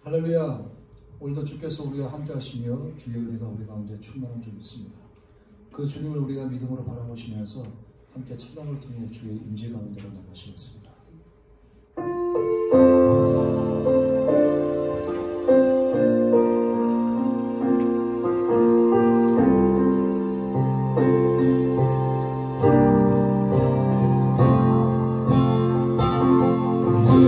할렐루야. 오늘도 주께서 우리와 함께 하시며 주의 은혜가 우리 가운데 충만한 줄 믿습니다. 그 주님을 우리가 믿음으로 바라보시면서 함께 찬양을 통해 주의 임재 가운데로 나가시겠습니다.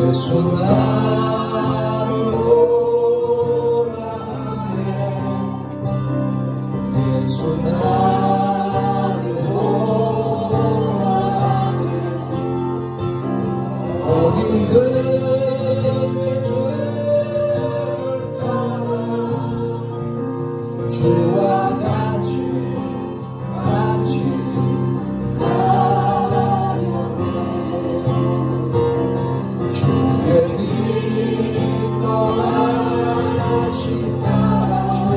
예수 나를 오라네 예수 나를 오라네 어디든지 주를 따라 주와 같이 가려네 주의 인도하심 따라 주의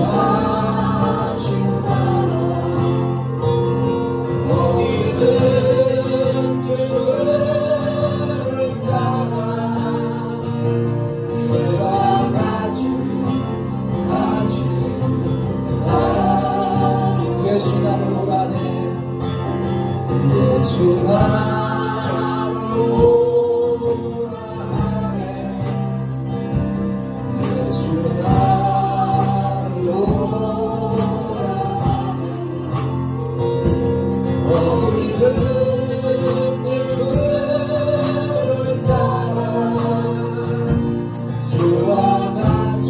인도하심 따라 어디든지 주를 따라 주와 같이 예수 나를 오라네 예수 나를 오라네 예수 나를 오라네 어디든지 주를 따라 주와 같이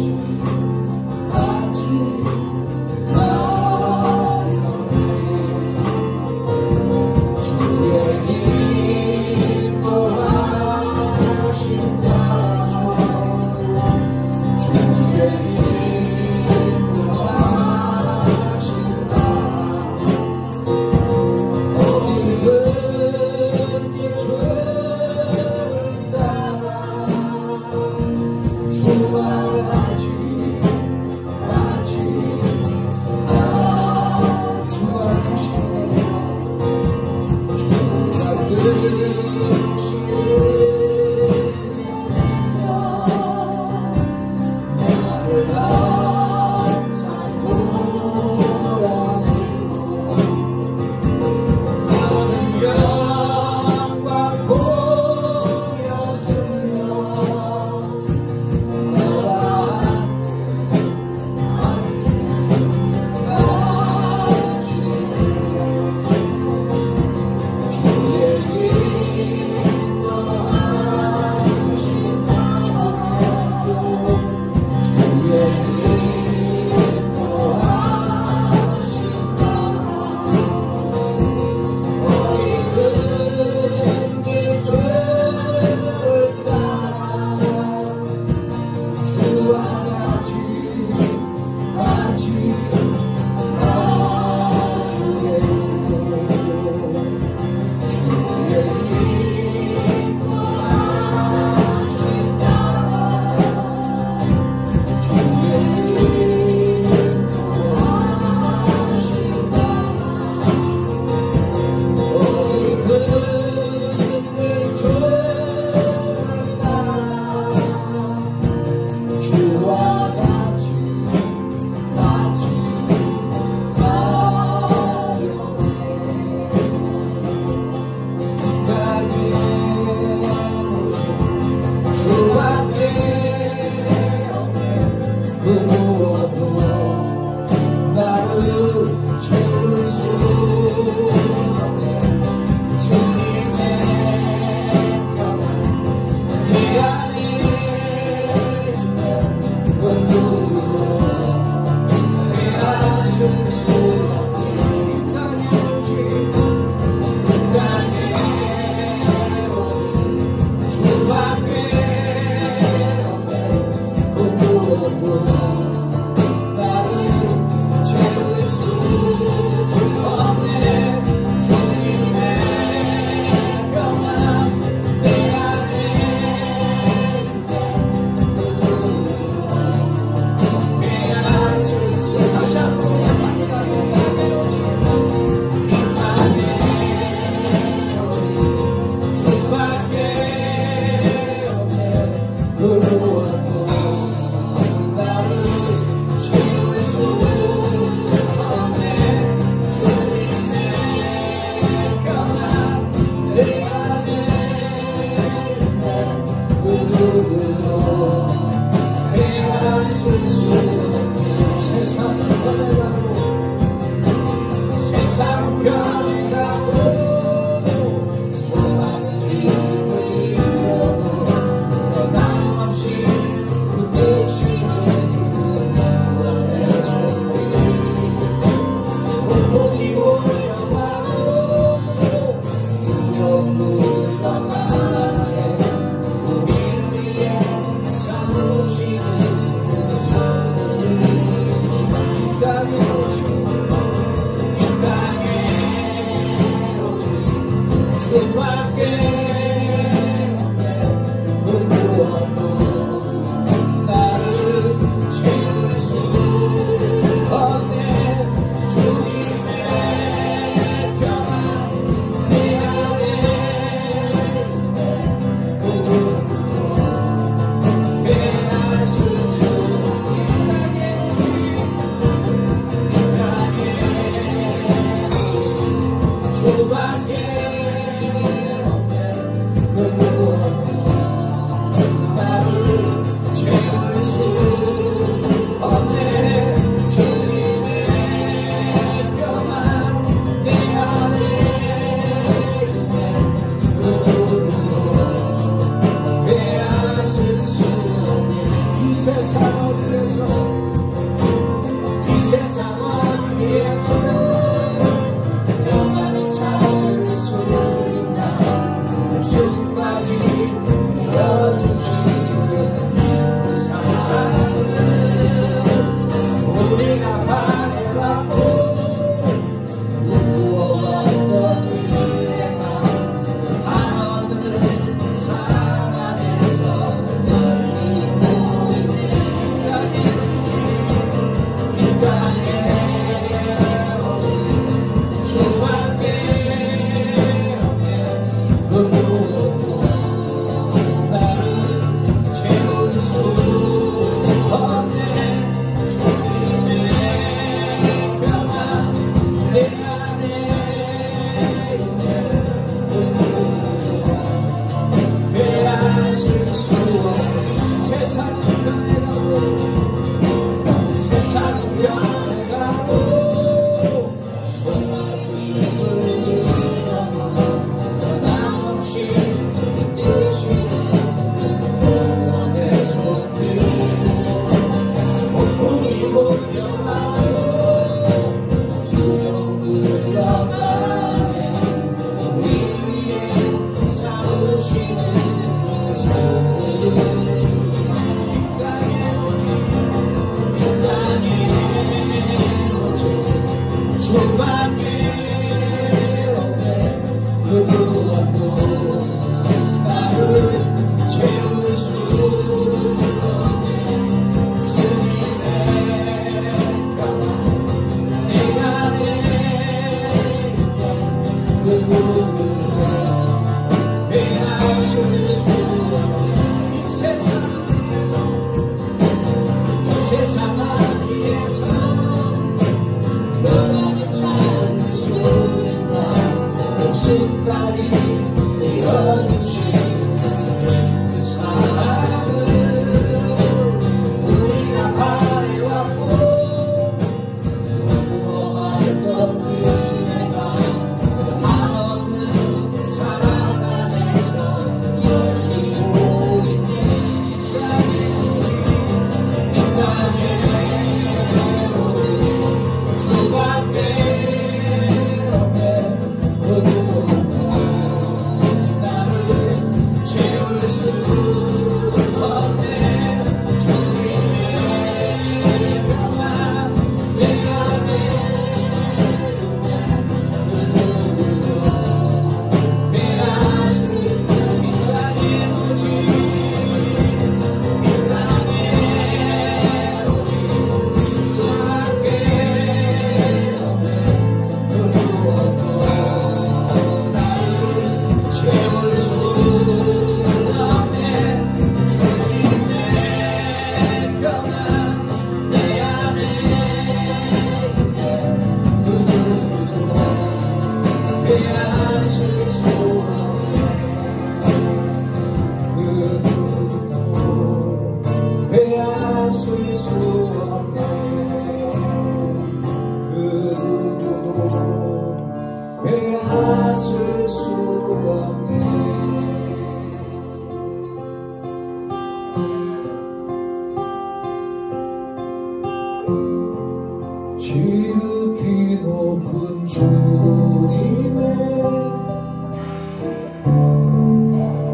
지극히 높은 주님의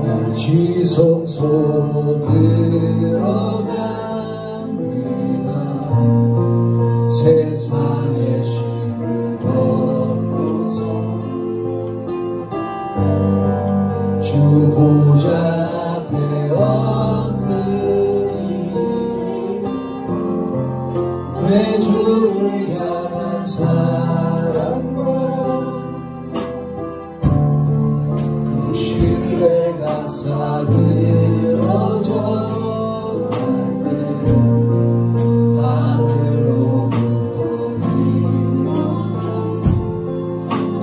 나 지성소로 들어갑니다. 세상의 신을 벗고서 주 보좌 앞에 엎드리 내 주를 향한 사랑과 그 신뢰가 싸늘어져 갈 때 하늘로부터 이곳에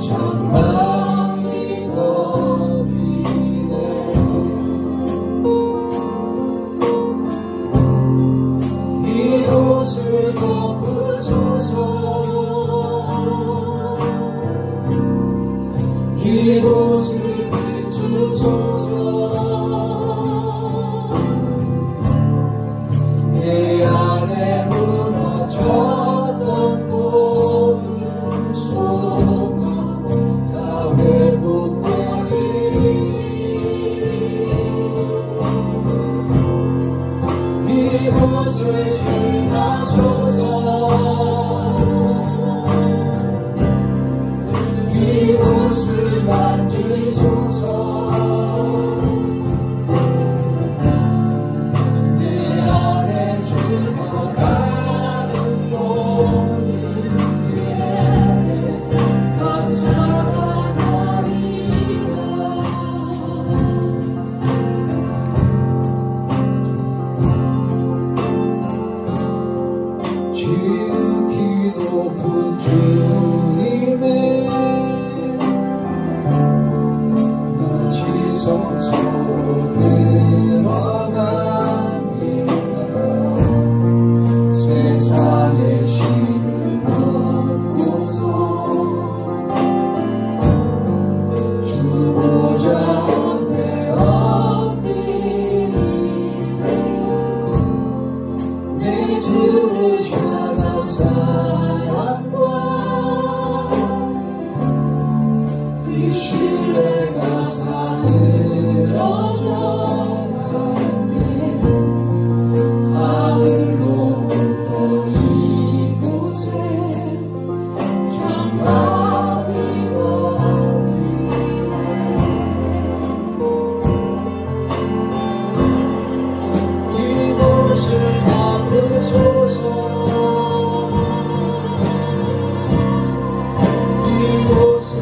장막이 덮이네. 이곳을 덮으소서. 이곳을 비추소서. 내 안에 무너졌던 모든 소망 다 회복되리. 이곳을 만지소서. 내 안에 죽어가는 모든 위에 다 살아나리라. 지극히 높은 주님의 성소로 들어갑니다. 세상의 신을 벗고서 주 보좌 앞에 엎드리리. 내 주를 향한 사랑과 그 신뢰가 사그러져가는데 하늘로부터 이곳에 장막이 더지네. 이곳을 덮으소서. 이곳을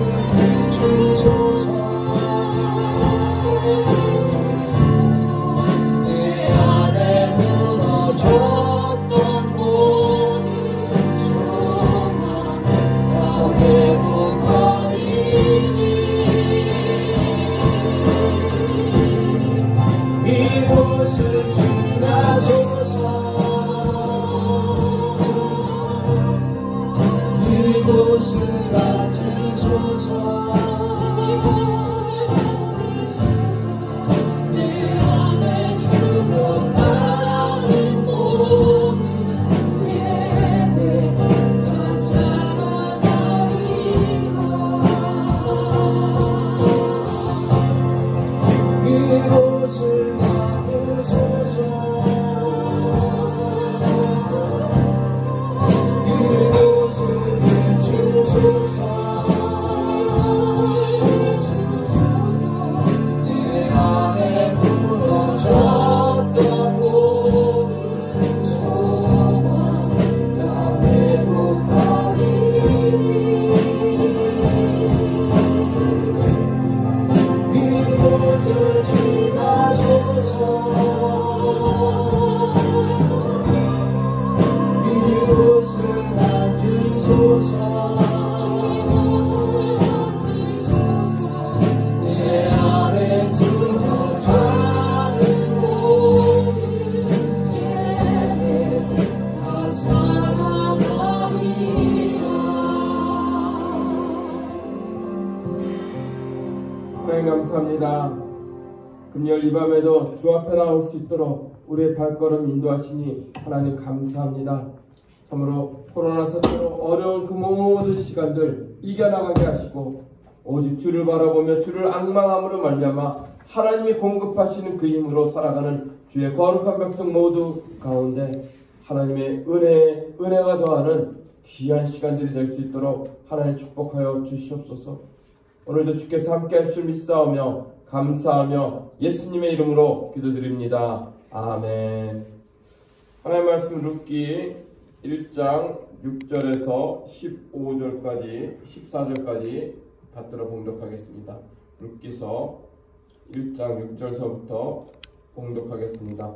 비추소서. 내 안에 무너졌던 모든 소망 다 회복하리니. 이곳을 충하소서. 이곳을 만지소서. 내 안에 죽어가는 모든 예배 다 살아나리라. 이곳을 덮으소서. 이곳을 비추소서. 내 안에 무너졌던 모든 소망 다 회복하리니. 이곳을 지나소서. 이곳을 만지소서. 내 안에 들어가는 모든 예배 다 살아나리라. 하나님 감사합니다. 금요일 이 밤에도 주 앞에 나올 수 있도록 우리의 발걸음 인도하시니 하나님 감사합니다. 참으로 코로나 사태로 어려운 그 모든 시간들 이겨나가게 하시고 오직 주를 바라보며 주를 앙망함으로 말미암아 하나님이 공급하시는 그 힘으로 살아가는 주의 거룩한 백성 모두 가운데 하나님의 은혜가 더하는 귀한 시간들이 될 수 있도록 하나님 축복하여 주시옵소서. 오늘도 주께서 함께 하실 줄 믿사오며 감사하며 예수님의 이름으로 기도드립니다. 아멘. 하나님의 말씀 룻기 1장 6절에서 15절까지 14절까지 받들어 봉독하겠습니다. 룻기서 1장 6절서부터 봉독하겠습니다.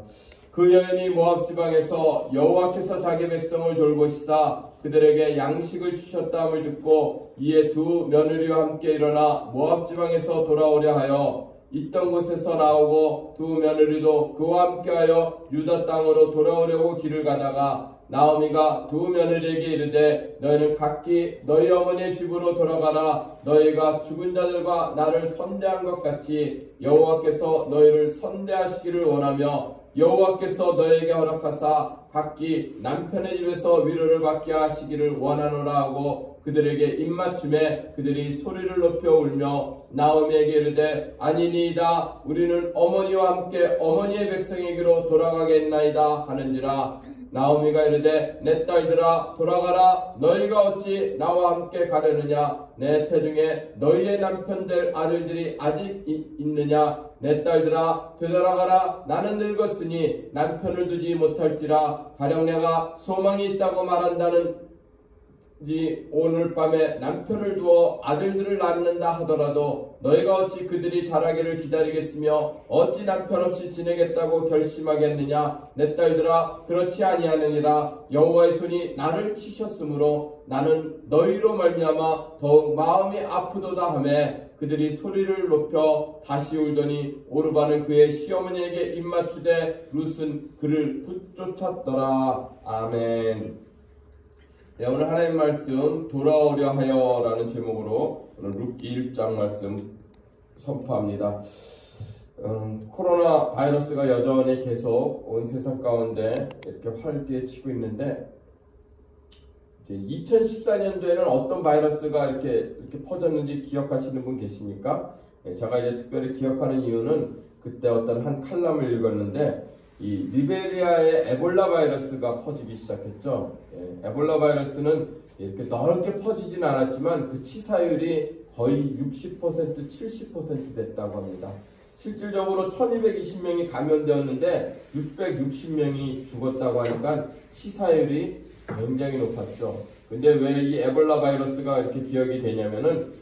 그 여인이 모압 지방에서 여호와께서 자기 백성을 돌보시사 그들에게 양식을 주셨다함을 듣고 이에 두 며느리와 함께 일어나 모압 지방에서 돌아오려 하여 있던 곳에서 나오고 두 며느리도 그와 함께하여 유다 땅으로 돌아오려고 길을 가다가 나오미가 두 며느리에게 이르되 너희는 각기 너희 어머니의 집으로 돌아가라. 너희가 죽은 자들과 나를 선대한 것 같이 여호와께서 너희를 선대하시기를 원하며 여호와께서 너희에게 허락하사 각기 남편의 집에서 위로를 받게 하시기를 원하노라 하고 그들에게 입맞춤에 그들이 소리를 높여 울며 나오미에게 이르되 아니니이다. 우리는 어머니와 함께 어머니의 백성에게로 돌아가겠나이다 하는지라. 나오미가 이르되 내 딸들아 돌아가라. 너희가 어찌 나와 함께 가려느냐. 내 태중에 너희의 남편 될 아들들이 아직 있느냐. 내 딸들아 되돌아가라. 나는 늙었으니 남편을 두지 못할지라. 가령 내가 소망이 있다고 말한다는 오늘 밤에 남편을 두어 아들들을 낳는다 하더라도 너희가 어찌 그들이 자라기를 기다리겠으며 어찌 남편 없이 지내겠다고 결심하겠느냐. 내 딸들아 그렇지 아니하느니라. 여호와의 손이 나를 치셨으므로 나는 너희로 말미암아 더욱 마음이 아프도다 하매 그들이 소리를 높여 다시 울더니 오르바는 그의 시어머니에게 입맞추되 룻은 그를 붙쫓았더라. 아멘. 네, 오늘 하나님 말씀 돌아오려 하여 라는 제목으로 오늘 룻기 1장 말씀 선포합니다. 코로나 바이러스가 여전히 계속 온 세상 가운데 이렇게 활개치고 있는데 이제 2014년도에는 어떤 바이러스가 이렇게 퍼졌는지 기억하시는 분 계십니까? 제가 이제 특별히 기억하는 이유는 그때 어떤 한 칼럼을 읽었는데 이 리베리아의 에볼라 바이러스가 퍼지기 시작했죠. 에볼라 바이러스는 이렇게 넓게 퍼지진 않았지만 그 치사율이 거의 60%, 70% 됐다고 합니다. 실질적으로 1220명이 감염되었는데 660명이 죽었다고 하니까 치사율이 굉장히 높았죠. 근데 왜 이 에볼라 바이러스가 이렇게 기억이 되냐면은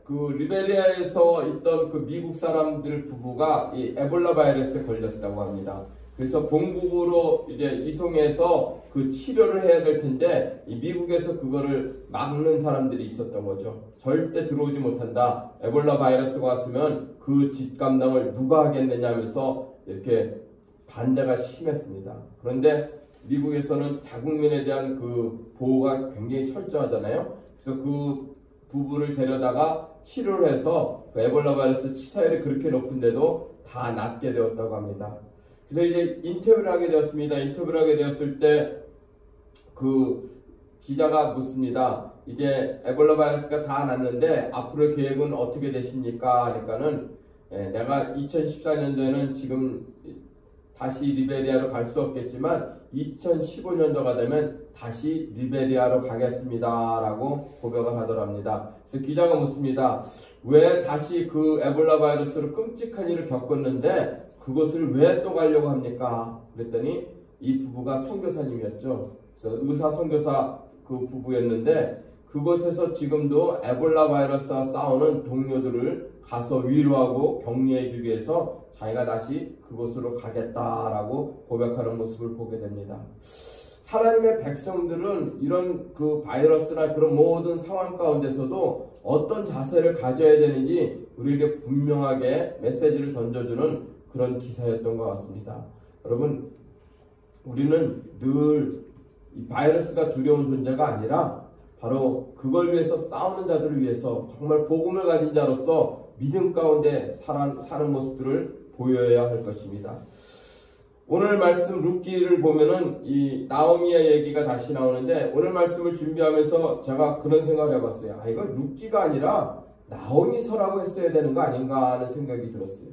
그 리베리아에서 있던 그 미국 사람들 부부가 이 에볼라 바이러스에 걸렸다고 합니다. 그래서 본국으로 이제 이송해서 그 치료를 해야 될 텐데 이 미국에서 그거를 막는 사람들이 있었던 거죠. 절대 들어오지 못한다. 에볼라 바이러스가 왔으면 그 뒷감당을 누가 하겠느냐 하면서 이렇게 반대가 심했습니다. 그런데 미국에서는 자국민에 대한 그 보호가 굉장히 철저하잖아요. 그래서 그 부부를 데려다가 치료를 해서 그 에볼라 바이러스 치사율이 그렇게 높은데도 다 낫게 되었다고 합니다. 그래서 이제 인터뷰를 하게 되었습니다. 인터뷰를 하게 되었을 때 그 기자가 묻습니다. 이제 에볼라 바이러스가 다 낫는데 앞으로의 계획은 어떻게 되십니까? 하니까는 내가 2014년도에는 지금 다시 리베리아로 갈 수 없겠지만 2015년도가 되면 다시 리베리아로 가겠습니다 라고 고백을 하더랍니다. 그래서 기자가 묻습니다. 왜 다시 그 에볼라 바이러스로 끔찍한 일을 겪었는데 그것을 왜 또 가려고 합니까? 그랬더니 이 부부가 선교사님이었죠. 그래서 의사 선교사 그 부부였는데 그곳에서 지금도 에볼라 바이러스와 싸우는 동료들을 가서 위로하고 격려해주기 위해서 자기가 다시 그곳으로 가겠다라고 고백하는 모습을 보게 됩니다. 하나님의 백성들은 이런 그 바이러스나 그런 모든 상황 가운데서도 어떤 자세를 가져야 되는지 우리에게 분명하게 메시지를 던져주는 그런 기사였던 것 같습니다. 여러분, 우리는 늘 이 바이러스가 두려운 존재가 아니라 바로 그걸 위해서 싸우는 자들을 위해서 정말 복음을 가진 자로서 믿음 가운데 사는 모습들을 보여야 할 것입니다. 오늘 말씀 룻기를 보면은 이 나오미의 얘기가 다시 나오는데 오늘 말씀을 준비하면서 제가 그런 생각을 해봤어요. 이거 룻기가 아니라 나오미서라고 했어야 되는 거 아닌가 하는 생각이 들었어요.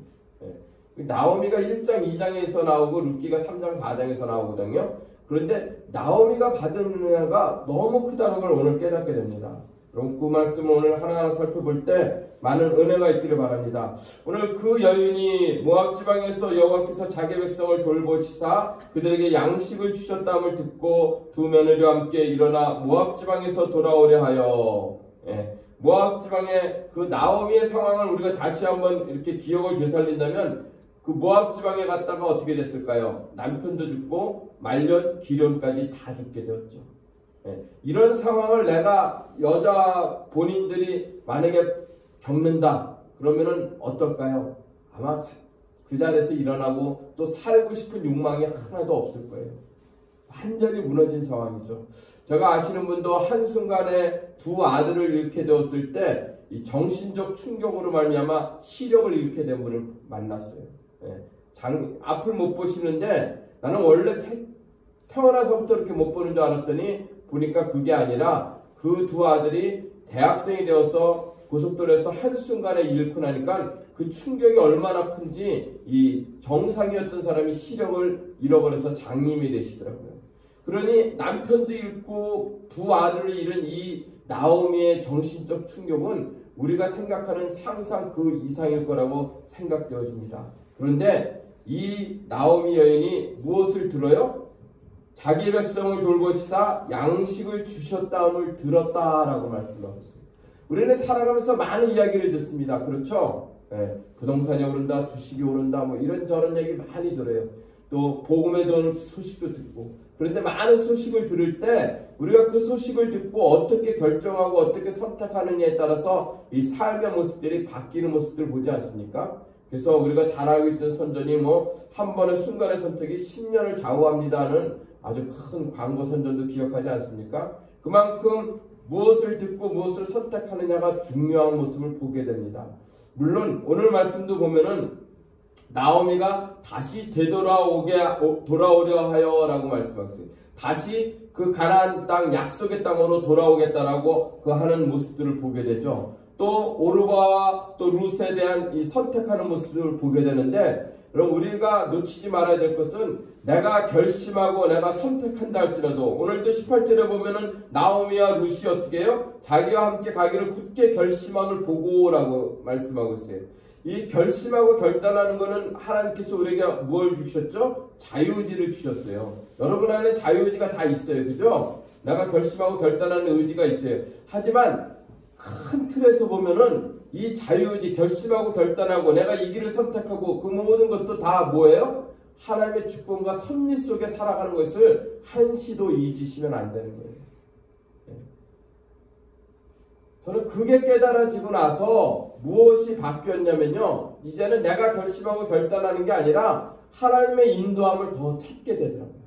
나오미가 1장, 2장에서 나오고 룻기가 3장, 4장에서 나오거든요. 그런데 나오미가 받은 은혜가 너무 크다는 걸 오늘 깨닫게 됩니다. 그럼 그 말씀을 오늘 하나하나 살펴볼 때 많은 은혜가 있기를 바랍니다. 오늘 그 여인이 모압 지방에서 여호와께서 자기 백성을 돌보시사 그들에게 양식을 주셨다함을 듣고 두 며느리와 함께 일어나 모압 지방에서 돌아오려 하여 모압 지방의 그 나오미의 상황을 우리가 다시 한번 이렇게 기억을 되살린다면 그 모압 지방에 갔다가 어떻게 됐을까요? 남편도 죽고 말년 기련까지 다 죽게 되었죠. 이런 상황을 내가 여자 본인들이 만약에 겪는다 그러면은 어떨까요? 아마 그 자리에서 일어나고 또 살고 싶은 욕망이 하나도 없을 거예요. 완전히 무너진 상황이죠. 제가 아시는 분도 한순간에 두 아들을 잃게 되었을 때 이 정신적 충격으로 말미암아 시력을 잃게 된 분을 만났어요. 앞을 못 보시는데 나는 원래 태어나서부터 이렇게 못 보는 줄 알았더니 보니까 그게 아니라 그 두 아들이 대학생이 되어서 고속도로에서 한순간에 잃고 나니까 그 충격이 얼마나 큰지 이 정상이었던 사람이 시력을 잃어버려서 장님이 되시더라고요. 그러니 남편도 잃고 두 아들을 잃은 이 나오미의 정신적 충격은 우리가 생각하는 상상 그 이상일 거라고 생각되어집니다. 그런데 이 나오미 여인이 무엇을 들어요? 자기 백성을 돌보시사 양식을 주셨다함을 들었다라고 말씀하고 있어요. 우리는 살아가면서 많은 이야기를 듣습니다. 그렇죠? 네, 부동산이 오른다, 주식이 오른다, 뭐 이런저런 얘기 많이 들어요. 또 복음에 대한 소식도 듣고. 그런데 많은 소식을 들을 때 우리가 그 소식을 듣고 어떻게 결정하고 어떻게 선택하느냐에 따라서 이 삶의 모습들이 바뀌는 모습들을 보지 않습니까? 그래서 우리가 잘 알고 있던 선전이 한 번의 순간의 선택이 10년을 좌우합니다는 아주 큰 광고 선전도 기억하지 않습니까? 그만큼 무엇을 듣고 무엇을 선택하느냐가 중요한 모습을 보게 됩니다. 물론 오늘 말씀도 보면은 나오미가 다시 돌아오려 하여라고 말씀하셨어요. 다시 그 가나안 땅 약속의 땅으로 돌아오겠다라고 그 하는 모습들을 보게 되죠. 또 오르바와 또 룻에 대한 이 선택하는 모습을 보게 되는데, 그럼 우리가 놓치지 말아야 될 것은 내가 결심하고 내가 선택한다 할지라도 오늘도 18절에 보면은 나오미와 룻이 어떻게 해요? 자기와 함께 가기를 굳게 결심함을 보고라고 말씀하고 있어요. 이 결심하고 결단하는 것은 하나님께서 우리에게 뭘 주셨죠? 자유의지를 주셨어요. 여러분 안에 자유의지가 다 있어요. 그죠? 내가 결심하고 결단하는 의지가 있어요. 하지만 큰 틀에서 보면은 이 자유의지, 결심하고 결단하고 내가 이 길을 선택하고 그 모든 것도 다 뭐예요? 하나님의 주권과 섭리 속에 살아가는 것을 한시도 잊으시면 안 되는 거예요. 저는 그게 깨달아지고 나서 무엇이 바뀌었냐면요. 이제는 내가 결심하고 결단하는 게 아니라 하나님의 인도함을 더 찾게 되더라고요.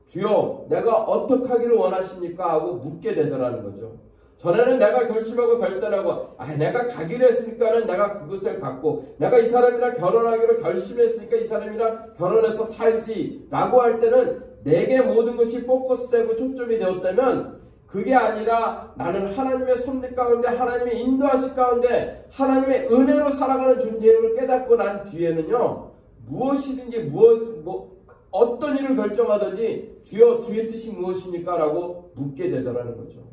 주여, 내가 어떻게 하기를 원하십니까? 하고 묻게 되더라는 거죠. 전에는 내가 결심하고 결단하고 내가 가기로 했으니까는 내가 그것을 갖고 내가 이 사람이랑 결혼하기로 결심했으니까 이 사람이랑 결혼해서 살지 라고 할 때는 내게 모든 것이 포커스되고 초점이 되었다면, 그게 아니라 나는 하나님의 섭리 가운데 하나님의 인도하심 가운데 하나님의 은혜로 살아가는 존재임을 깨닫고 난 뒤에는요, 무엇이든지 어떤 일을 결정하든지 주여 주의 뜻이 무엇입니까? 라고 묻게 되더라는 거죠.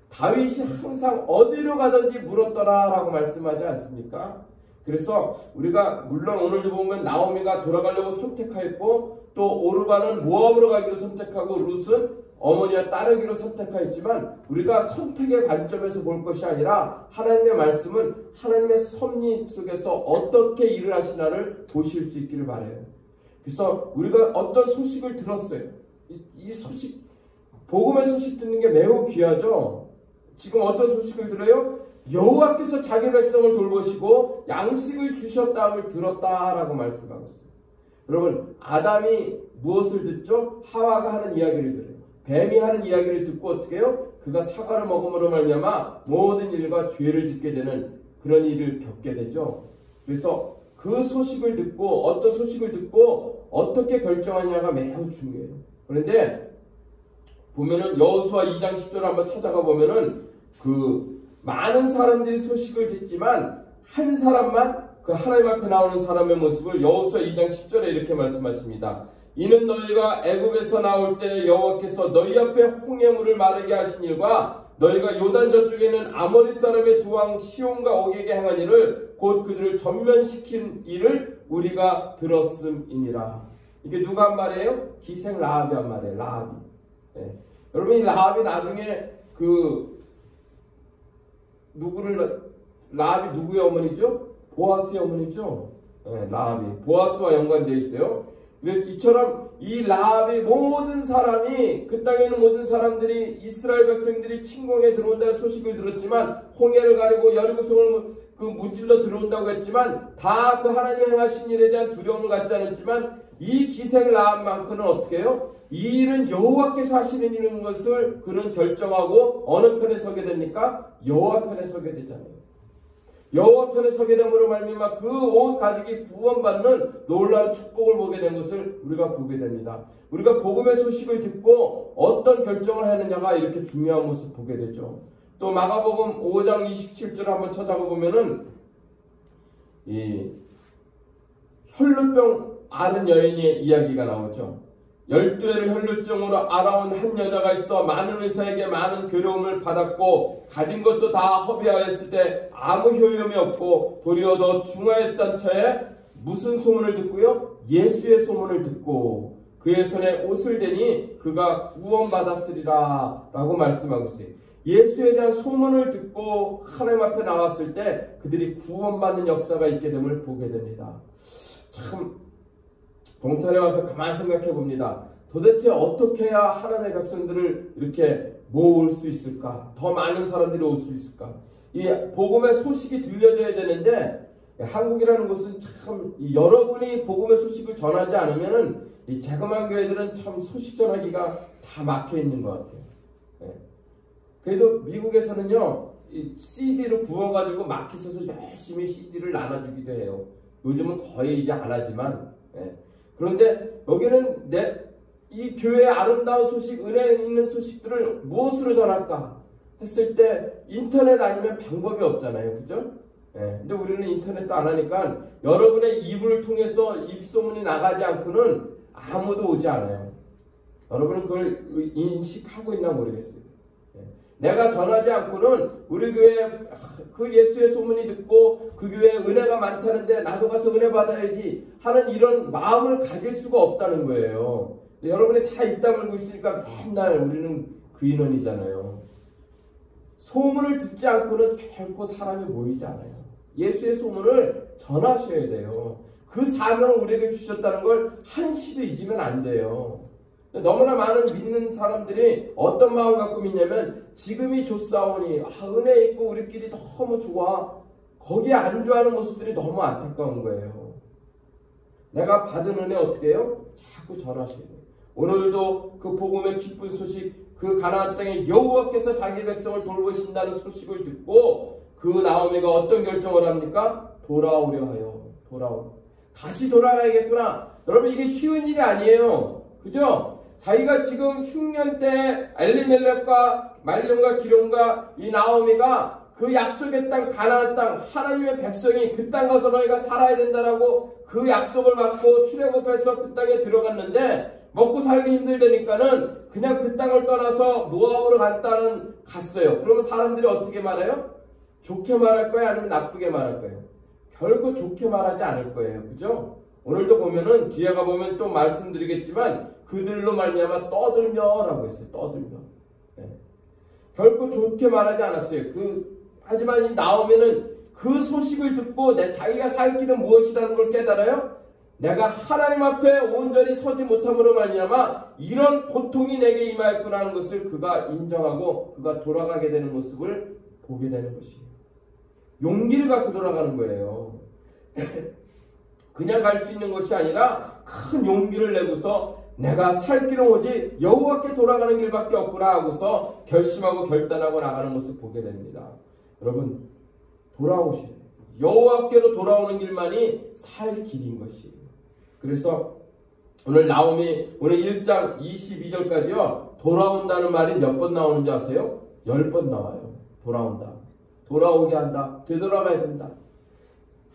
다윗이 항상 어디로 가든지 물었더라 라고 말씀하지 않습니까? 그래서 우리가 물론 오늘도 보면 나오미가 돌아가려고 선택하였고 또 오르바는 모압으로 가기로 선택하고 룻은 어머니와 따르기로 선택하였지만, 우리가 선택의 관점에서 볼 것이 아니라 하나님의 말씀은 하나님의 섭리 속에서 어떻게 일을 하시나를 보실 수 있기를 바라요. 그래서 우리가 어떤 소식을 들었어요. 이 소식, 복음의 소식 듣는 게 매우 귀하죠. 지금 어떤 소식을 들어요? 여호와께서 자기 백성을 돌보시고 양식을 주셨다함을 들었다라고 말씀하고 있어요. 여러분, 아담이 무엇을 듣죠? 하와가 하는 이야기를 들어요. 뱀이 하는 이야기를 듣고 어떻게 해요? 그가 사과를 먹음으로 말미암아 모든 일과 죄를 짓게 되는 그런 일을 겪게 되죠. 그래서 그 소식을 듣고 어떤 소식을 듣고 어떻게 결정하냐가 매우 중요해요. 그런데 보면은 여호수아 2장 10절을 한번 찾아가 보면은 그 많은 사람들이 소식을 듣지만 한 사람만, 그 하나님 앞에 나오는 사람의 모습을 여호수아 2장 10절에 이렇게 말씀하십니다. 이는 너희가 애굽에서 나올 때 여호와께서 너희 앞에 홍해물을 마르게 하신 일과 너희가 요단 저쪽에 있는 아모리 사람의 두 왕 시온과 옥에게 행한 일을 곧 그들을 전면시킨 일을 우리가 들었음이니라. 이게 누가 한 말이에요? 기생 라합이 한 말이에요. 라합이. 네. 여러분, 이 라합이 나중에 라합이 누구의 어머니죠? 보아스의 어머니죠. 네, 라합이 보아스와 연관되어 있어요. 이처럼 이 라합의 모든 사람이, 그 땅에 있는 모든 사람들이 이스라엘 백성들이 침공에 들어온다는 소식을 들었지만, 홍해를 가리고 여리고성을 무찔러 들어온다고 했지만 다 그 하나님의 행하신 일에 대한 두려움을 갖지 않았지만, 이 기생 라합만큼은 어떻게 해요? 이 일은 여호와께서 하시는 일인 것을 그는 결정하고 어느 편에 서게 됩니까? 여호와 편에 서게 되잖아요. 여호와 편에 서게 됨으로 말미암아 그 온 가족이 구원받는 놀라운 축복을 보게 된 것을 우리가 보게 됩니다. 우리가 복음의 소식을 듣고 어떤 결정을 하느냐가 이렇게 중요한 모습 보게 되죠. 또 마가복음 5장 27절 한번 찾아가 보면은 이 혈루병 앓은 여인의 이야기가 나오죠. 12회를 혈루증으로 앓아온 한 여자가 있어 많은 의사에게 많은 괴로움을 받았고 가진 것도 다 허비하였을 때 아무 효용이 없고 도리어 더 중하였던 처에 무슨 소문을 듣고요? 예수의 소문을 듣고 그의 손에 옷을 대니 그가 구원받았으리라 라고 말씀하고 있어요. 예수에 대한 소문을 듣고 하나님 앞에 나왔을 때 그들이 구원받는 역사가 있게 됨을 보게 됩니다. 참 동탄에 와서 가만히 생각해 봅니다. 도대체 어떻게 해야 하나님의 백성들을 이렇게 모을 수 있을까? 더 많은 사람들이 올 수 있을까? 이 복음의 소식이 들려져야 되는데 한국이라는 곳은 참 여러분이 복음의 소식을 전하지 않으면은 이 자그마한 교회들은 참 소식 전하기가 다 막혀 있는 것 같아요. 그래도 미국에서는요, 이 CD를 구워가지고 마켓에서 열심히 CD를 나눠주기도 해요. 요즘은 거의 이제 안 하지만. 그런데 여기는 이 교회의 아름다운 소식, 은혜 있는 소식들을 무엇으로 전할까 했을 때 인터넷 아니면 방법이 없잖아요. 그죠? 근데 우리는 인터넷도 안 하니까 여러분의 입을 통해서 입소문이 나가지 않고는 아무도 오지 않아요. 여러분은 그걸 인식하고 있나 모르겠어요. 내가 전하지 않고는 우리 교회 그 예수의 소문이 듣고 그 교회에 은혜가 많다는데 나도 가서 은혜 받아야지 하는 이런 마음을 가질 수가 없다는 거예요. 여러분이 다 입 다물고 있으니까 맨날 우리는 그 인원이잖아요. 소문을 듣지 않고는 결코 사람이 모이지 않아요. 예수의 소문을 전하셔야 돼요. 그 사명을 우리에게 주셨다는 걸 한시도 잊으면 안 돼요. 너무나 많은 믿는 사람들이 어떤 마음 갖고 믿냐면 지금이 좋사오니 은혜 있고 우리끼리 너무 좋아. 거기에 안주하는 모습들이 너무 안타까운 거예요. 내가 받은 은혜 어떻게 해요? 자꾸 전하셔야 돼요. 오늘도 그 복음의 기쁜 소식, 그 가나안 땅에 여호와께서 자기 백성을 돌보신다는 소식을 듣고 그 나오미가 어떤 결정을 합니까? 돌아오려 하여. 다시 돌아가야겠구나. 여러분 이게 쉬운 일이 아니에요. 그죠? 자기가 지금 흉년 때 엘리멜렉과 말론과 기론과 이 나오미가 그 약속의 땅 가나안 땅 하나님의 백성이 그 땅 가서 너희가 살아야 된다라고 그 약속을 받고 출애굽해서 그 땅에 들어갔는데 먹고 살기 힘들다니까는 그냥 그 땅을 떠나서 모압으로 갔어요. 그러면 사람들이 어떻게 말해요? 좋게 말할 거예요? 아니면 나쁘게 말할 거예요? 결코 좋게 말하지 않을 거예요. 그죠? 오늘도 보면은 뒤에 가보면 또 말씀드리겠지만 그들로 말미암아 떠들며라고 했어요. 떠들며. 결코 좋게 말하지 않았어요. 하지만 이 나오면은 그 소식을 듣고 자기가 살 길은 무엇이라는 걸 깨달아요. 내가 하나님 앞에 온전히 서지 못함으로 말미암아 이런 고통이 내게 임하였구나 하는 것을 그가 인정하고 그가 돌아가게 되는 모습을 보게 되는 것이에요. 용기를 갖고 돌아가는 거예요. 그냥 갈 수 있는 것이 아니라 큰 용기를 내고서 내가 살 길은 오직 여호와께 돌아가는 길밖에 없구나 하고서 결심하고 결단하고 나가는 모습을 보게 됩니다. 여러분 돌아오셔야 돼요. 여호와께로 돌아오는 길만이 살 길인 것이에요. 그래서 오늘 나오미 오늘 1장 22절까지요. 돌아온다는 말이 몇 번 나오는지 아세요? 10번 나와요. 돌아온다. 돌아오게 한다. 되돌아가야 된다.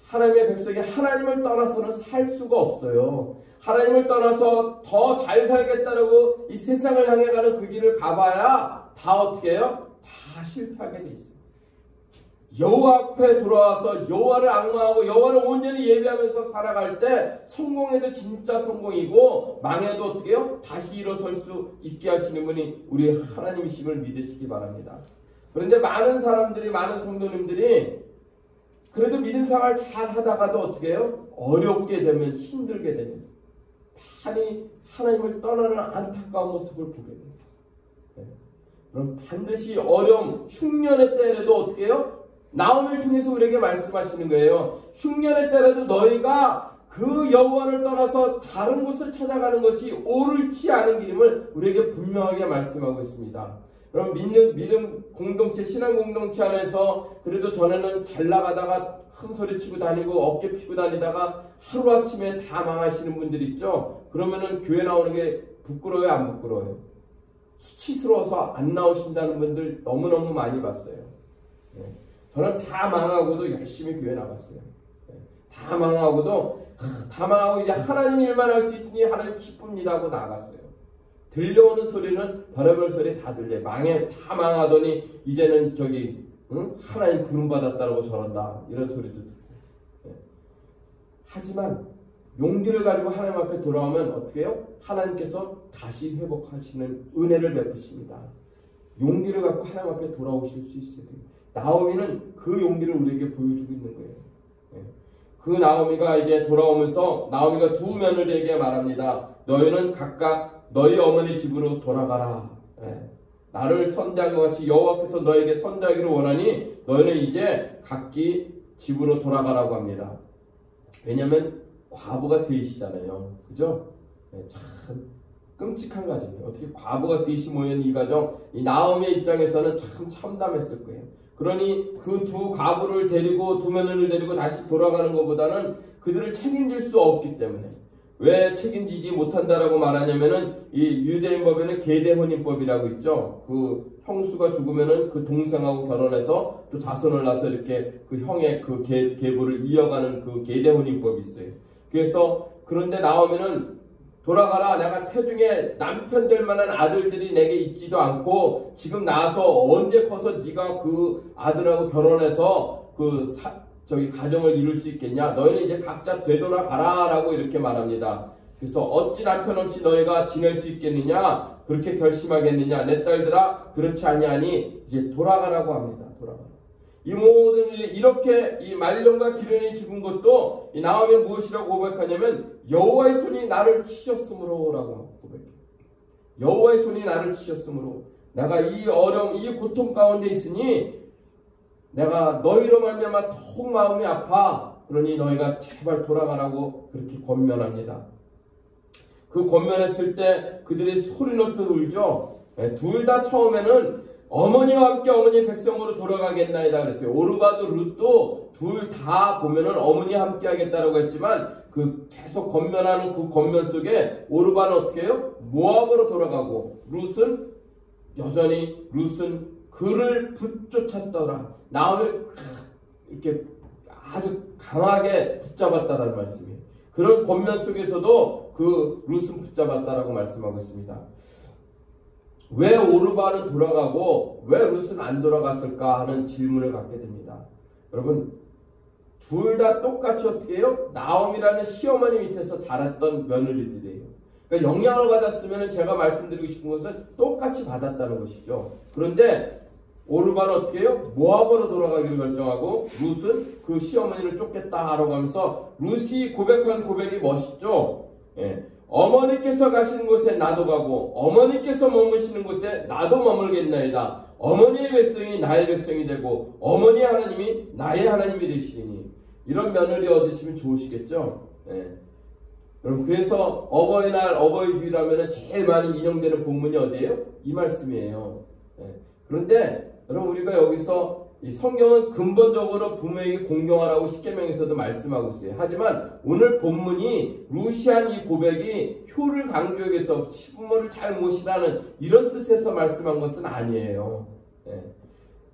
하나님의 백성이 하나님을 떠나서는 살 수가 없어요. 하나님을 떠나서 더 잘 살겠다라고 이 세상을 향해 가는 그 길을 가봐야 다 어떻게 해요? 다 실패하게 돼 있어요. 여호와 앞에 돌아와서 여호와를 앙망하고 여호와를 온전히 예배하면서 살아갈 때 성공해도 진짜 성공이고 망해도 어떻게 해요? 다시 일어설 수 있게 하시는 분이 우리 하나님이심을 믿으시기 바랍니다. 그런데 많은 사람들이 많은 성도님들이 그래도 믿음 생활 잘 하다가도 어떻게 해요? 어렵게 되면 힘들게 되면 많이 하나님을 떠나는 안타까운 모습을 보게 됩니다. 그럼 반드시 어려움, 흉년의 때라도 어떻게 해요? 나오미를 통해서 우리에게 말씀하시는 거예요. 흉년의 때라도 너희가 그 여호와를 떠나서 다른 곳을 찾아가는 것이 옳지 않은 길임을 우리에게 분명하게 말씀하고 있습니다. 그럼 믿음 공동체, 신앙 공동체 안에서 그래도 전에는 잘 나가다가 큰 소리 치고 다니고 어깨 피고 다니다가 하루아침에 다 망하시는 분들 있죠? 그러면은 교회 나오는 게 부끄러워요? 안 부끄러워요? 수치스러워서 안 나오신다는 분들 너무너무 많이 봤어요. 저는 다 망하고도 열심히 교회 나갔어요. 다 망하고도 다 망하고 이제 하나님 일만 할 수 있으니 하나님 기쁩니다 하고 나갔어요. 들려오는 소리는 별의별 소리 다 들려요. 다 망하더니 이제는 하나님 부름받았다고 저런다 이런 소리도 듣고. 하지만 용기를 가지고 하나님 앞에 돌아오면 어떻게 해요? 하나님께서 다시 회복하시는 은혜를 베푸십니다. 용기를 갖고 하나님 앞에 돌아오실 수 있어요. 나오미는 그 용기를 우리에게 보여주고 있는 거예요. 그 나오미가 이제 돌아오면서 나오미가 두 며느리에게 말합니다. 너희는 각각 너희 어머니 집으로 돌아가라. 나를 선대한 것 같이 여호와께서 너에게 선대하기를 원하니 너희는 이제 각기 집으로 돌아가라고 합니다. 왜냐하면 과부가 셋이잖아요. 그죠? 참 끔찍한 가정이에요. 어떻게 과부가 셋이 모인 이 가정, 이 나오미의 입장에서는 참 참담했을 거예요. 그러니 그 두 과부를 데리고 두 며느리를 데리고 다시 돌아가는 것보다는 그들을 책임질 수 없기 때문에. 왜 책임지지 못한다라고 말하냐면은 이 유대인 법에는 계대혼인법이라고 있죠. 그 형수가 죽으면은 그 동생하고 결혼해서 또 자손을 낳아서 이렇게 그 형의 그 계보를 이어가는 그 계대혼인법이 있어요. 그래서 그런데 나오면은 돌아가라. 내가 태중에 남편 될 만한 아들들이 내게 있지도 않고 지금 나서 언제 커서 네가 그 아들하고 결혼해서 가정을 이룰 수 있겠냐? 너희는 이제 각자 되돌아가라 라고 이렇게 말합니다. 그래서 어찌 남편 없이 너희가 지낼 수 있겠느냐? 그렇게 결심하겠느냐? 내 딸들아 그렇지 아니하니 이제 돌아가라고 합니다. 돌아가라. 이 모든 일 이렇게 이 말년과 기련이 죽은 것도 이 나오면 무엇이라고 고백하냐면 여호와의 손이 나를 치셨으므로 라고 고백해요. 여호와의 손이 나를 치셨으므로 내가 이 어려움 이 고통 가운데 있으니 내가 너희로 말미암아 더욱 마음이 아파. 그러니 너희가 제발 돌아가라고 그렇게 권면합니다. 그 권면했을 때 그들이 소리 높여 울죠. 둘 다 처음에는 어머니와 함께 어머니 백성으로 돌아가겠나이다 그랬어요. 오르바도 룻도 둘 다 보면은 어머니와 함께 하겠다라고 했지만 그 계속 권면하는 그 권면 속에 오르바는 어떻게 해요? 모압으로 돌아가고 룻은 여전히 그를 붙쫓았더라. 나오미를 이렇게 아주 강하게 붙잡았다라는 말씀이에요. 그런 권면 속에서도 그 룻은 붙잡았다라고 말씀하고 있습니다. 왜 오르바는 돌아가고 왜 룻은 안 돌아갔을까 하는 질문을 갖게 됩니다. 여러분 둘 다 똑같이 어떻게 해요? 나오미라는 시어머니 밑에서 자랐던 며느리들이에요. 그러니까 영향을 받았으면 제가 말씀드리고 싶은 것은 똑같이 받았다는 것이죠. 그런데 오르바는 어떻게 해요? 모압으로 돌아가기로 결정하고 룻은 그 시어머니를 쫓겠다라고 하면서 룻이 고백한 고백이 멋있죠. 어머니께서 가시는 곳에 나도 가고 어머니께서 머무시는 곳에 나도 머물겠나이다. 어머니의 백성이 나의 백성이 되고 어머니의 하나님이 나의 하나님이 되시리니. 이런 며느리 얻으시면 좋으시겠죠. 여러분 그래서 어버이날 어버이주일하면 제일 많이 인용되는 본문이 어디예요? 이 말씀이에요. 그런데 여러분 우리가 여기서 이 성경은 근본적으로 부모에게 공경하라고 십계명에서도 말씀하고 있어요. 하지만 오늘 본문이 루시안 이 고백이 효를 강조하기 위해서 시부모를 잘 모시라는 이런 뜻에서 말씀한 것은 아니에요.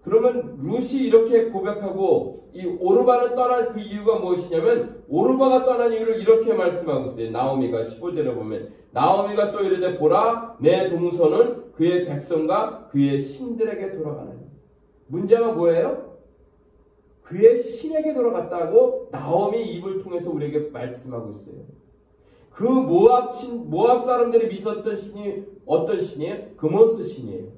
그러면 룻이 이렇게 고백하고 이 오르바는 떠난 그 이유가 무엇이냐면 오르바가 떠난 이유를 이렇게 말씀하고 있어요. 나오미가 15절에 보면 나오미가 또 이르되 보라 내 동서는 그의 백성과 그의 신들에게 돌아가나니. 문제가 뭐예요? 그의 신에게 돌아갔다고 나오미 입을 통해서 우리에게 말씀하고 있어요. 그 모압 사람들이 믿었던 신이 어떤 신이에요? 그모스 신이에요.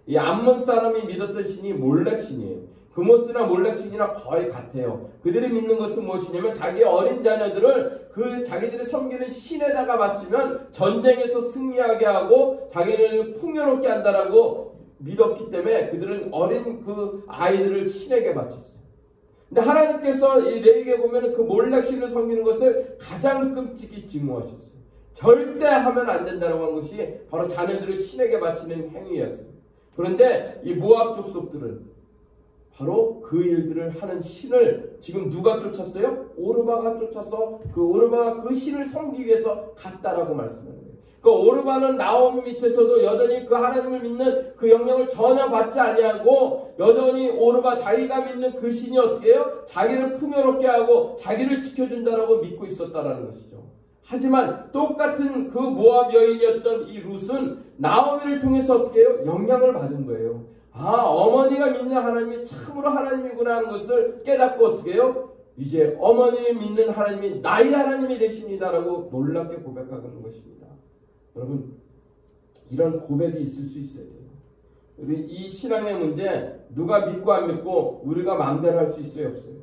이 암몬 사람이 믿었던 신이 몰렉 신이에요. 그모스나 몰렉 신이나 거의 같아요. 그들이 믿는 것은 무엇이냐면 자기의 어린 자녀들을 그 자기들이 섬기는 신에다가 바치면 전쟁에서 승리하게 하고 자기를 풍요롭게 한다라고 믿었기 때문에 그들은 어린 그 아이들을 신에게 바쳤어요. 근데 하나님께서 이 레위기에 보면 그 몰렉 신을 섬기는 것을 가장 끔찍히 증오하셨어요. 절대 하면 안 된다고 한 것이 바로 자녀들을 신에게 바치는 행위였습니다. 그런데 이 모압 족속들은 바로 그 일들을 하는 신을 지금 누가 쫓았어요? 오르바가 쫓아서 그 오르바가 그 신을 섬기기 위해서 갔다라고 말씀하는 거예요. 그 오르바는 나오미 밑에서도 여전히 그 하나님을 믿는 그 영향을 전혀 받지 아니하고 여전히 오르바 자기가 믿는 그 신이 어떻게 해요? 자기를 풍요롭게 하고 자기를 지켜준다라고 믿고 있었다라는 것이죠. 하지만 똑같은 그 모압 여인이었던 이 룻은 나오미를 통해서 어떻게 해요? 영향을 받은 거예요. 아, 어머니가 믿는 하나님이 참으로 하나님이구나 하는 것을 깨닫고 어떻게 해요? 이제 어머님이 믿는 하나님이 나의 하나님이 되십니다라고 놀랍게 고백하는 것입니다. 여러분, 이런 고백이 있을 수 있어야 돼요. 우리 이 신앙의 문제 누가 믿고 안 믿고 우리가 마음대로 할 수 있어요, 없어요?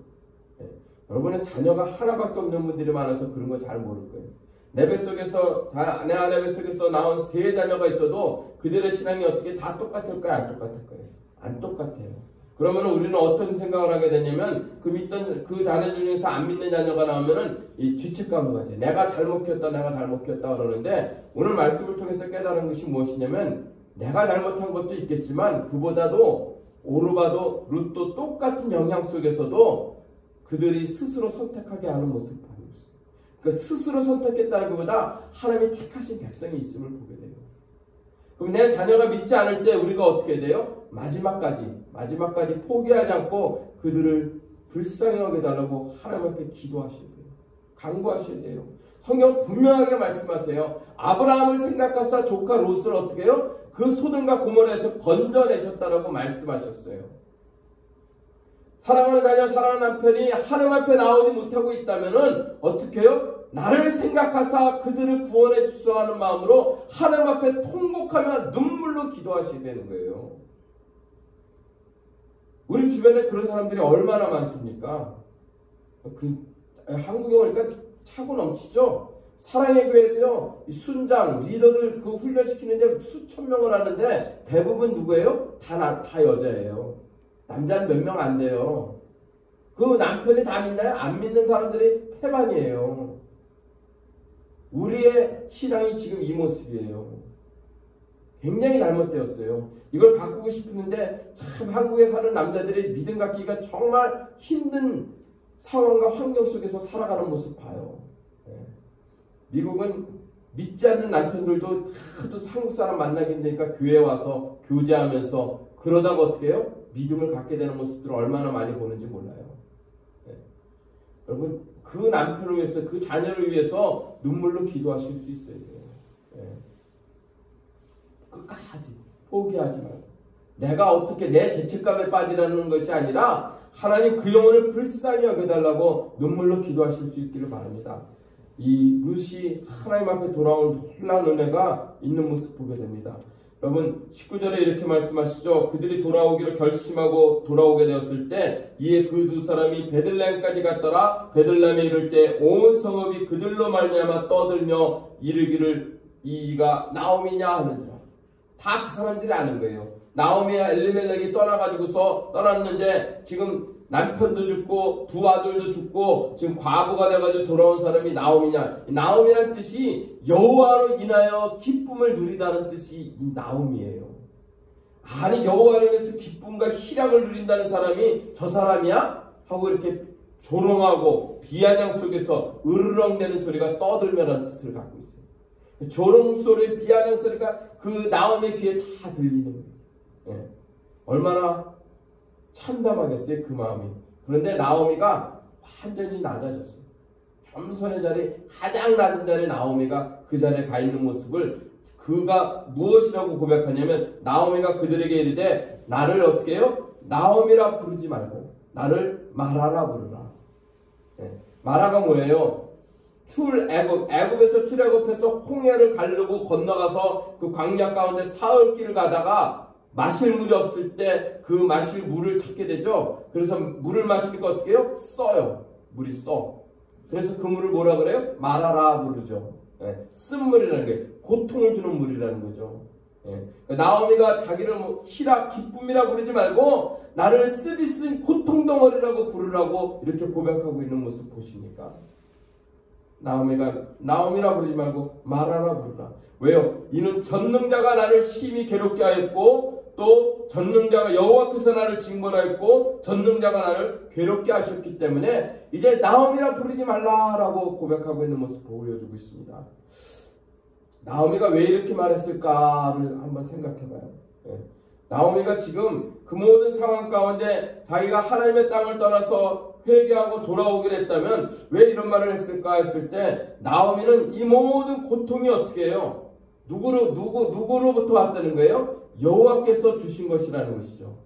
네. 여러분은 자녀가 하나밖에 없는 분들이 많아서 그런 거 잘 모를 거예요. 내 뱃속에서 내 아내 뱃속에서 나온 3자녀가 있어도 그들의 신앙이 어떻게 다 똑같을까요? 안 똑같을까요? 안 똑같아요. 그러면 우리는 어떤 생각을 하게 되냐면 그 믿던 그 자녀 중에서 안 믿는 자녀가 나오면은 이 죄책감을 가져요. 내가 잘못 키웠다 그러는데 오늘 말씀을 통해서 깨달은 것이 무엇이냐면 내가 잘못한 것도 있겠지만 그보다도 오르바도 룻도 똑같은 영향 속에서도 그들이 스스로 선택하게 하는 모습을 보고 있어요. 그 스스로 선택했다는 것보다 하나님이 택하신 백성이 있음을 보게 돼요. 그럼 내 자녀가 믿지 않을 때 우리가 어떻게 돼요? 마지막까지 포기하지 않고 그들을 불쌍히 여겨달라고 하나님 앞에 기도하셔야 돼요. 간구하셔야 돼요. 성경 분명하게 말씀하세요. 아브라함을 생각하사 조카 롯을 어떻게 해요? 그 소돔과 고모라에서 건져내셨다라고 말씀하셨어요. 사랑하는 자녀, 사랑하는 남편이 하나님 앞에 나오지 못하고 있다면은 어떻게 해요? 나를 생각하사 그들을 구원해 주소서 하는 마음으로 하나님 앞에 통곡하며 눈물로 기도하셔야 되는 거예요. 우리 주변에 그런 사람들이 얼마나 많습니까? 한국에 오니까 차고 넘치죠? 사랑의 교회도요, 순장, 리더들 그 훈련시키는데 수천 명을 하는데 대부분 누구예요? 다 여자예요. 남자는 몇 명 안 돼요. 그 남편이 다 믿나요? 안 믿는 사람들이 태반이에요. 우리의 신앙이 지금 이 모습이에요. 굉장히 잘못되었어요. 이걸 바꾸고 싶었는데 참 한국에 사는 남자들이 믿음 갖기가 정말 힘든 상황과 환경 속에서 살아가는 모습 봐요. 미국은 믿지 않는 남편들도 하도 한국 사람 만나기 힘드니까 교회 와서 교제하면서 그러다가 어떻게 해요? 믿음을 갖게 되는 모습들을 얼마나 많이 보는지 몰라요. 여러분, 그 남편을 위해서, 그 자녀를 위해서 눈물로 기도하실 수 있어야 돼요. 끝까지 포기하지 말고 내가 어떻게 내 죄책감에 빠지라는 것이 아니라 하나님 그 영혼을 불쌍히 여겨달라고 눈물로 기도하실 수 있기를 바랍니다. 이 룻이 하나님 앞에 돌아온 놀라운 은혜가 있는 모습 보게 됩니다. 여러분 19절에 이렇게 말씀하시죠. 그들이 돌아오기로 결심하고 돌아오게 되었을 때 이에 그 두 사람이 베들레헴까지 갔더라. 베들레헴에 이를 때 온 성읍이 그들로 말미암아 떠들며 이르기를 이가 나오미냐 하는지라. 다 그 사람들이 아는 거예요. 나오미와 엘리멜렉이 떠났는데 지금 남편도 죽고 두 아들도 죽고 지금 과부가 돼가지고 돌아온 사람이 나오미냐. 나오미란 뜻이 여호와로 인하여 기쁨을 누리다는 뜻이 이 나오미예요. 아니 여호와로 인해서 기쁨과 희락을 누린다는 사람이 저 사람이야? 하고 이렇게 조롱하고 비아냥 속에서 으르렁대는 소리가 떠들면라는 뜻을 갖고 있어요. 조롱 소리, 비아냥 소리가 그 나오미 귀에 다 들리는 거예요. 얼마나 참담하겠어요, 그 마음이. 그런데 나오미가 완전히 낮아졌어요. 겸손의 자리, 가장 낮은 자리에 나오미가 그 자리에 가 있는 모습을 그가 무엇이라고 고백하냐면 나오미가 그들에게 이르되 나를 어떻게 해요? 나오미라 부르지 말고 나를 마라라 부르라. 마라가 뭐예요? 애굽에서 출애굽해서 홍해를 가르고 건너가서 그 광야 가운데 사흘길을 가다가 마실 물이 없을 때 그 마실 물을 찾게 되죠. 그래서 물을 마시니까 어떻게 해요? 써요. 물이 써. 그래서 그 물을 뭐라 그래요? 마라라 부르죠. 쓴물이라는 게 고통을 주는 물이라는 거죠. 나오미가 자기를 희락, 기쁨이라 부르지 말고 나를 쓰디쓴 고통덩어리라고 부르라고 이렇게 고백하고 있는 모습 보십니까? 나오미가 나오미라 부르지 말고 마라라 부르라. 왜요? 이는 전능자가 나를 심히 괴롭게 하였고 또 전능자가 여호와께서 나를 징벌하였고 전능자가 나를 괴롭게 하셨기 때문에 이제 나오미라 부르지 말라라고 고백하고 있는 모습 보여주고 있습니다. 나오미가 왜 이렇게 말했을까를 한번 생각해봐요. 나오미가 지금 그 모든 상황 가운데 자기가 하나님의 땅을 떠나서 회개하고 돌아오기로 했다면 왜 이런 말을 했을까 했을 때, 나오미는 이 모든 고통이 어떻게 해요? 누구로부터 왔다는 거예요? 여호와께서 주신 것이라는 것이죠.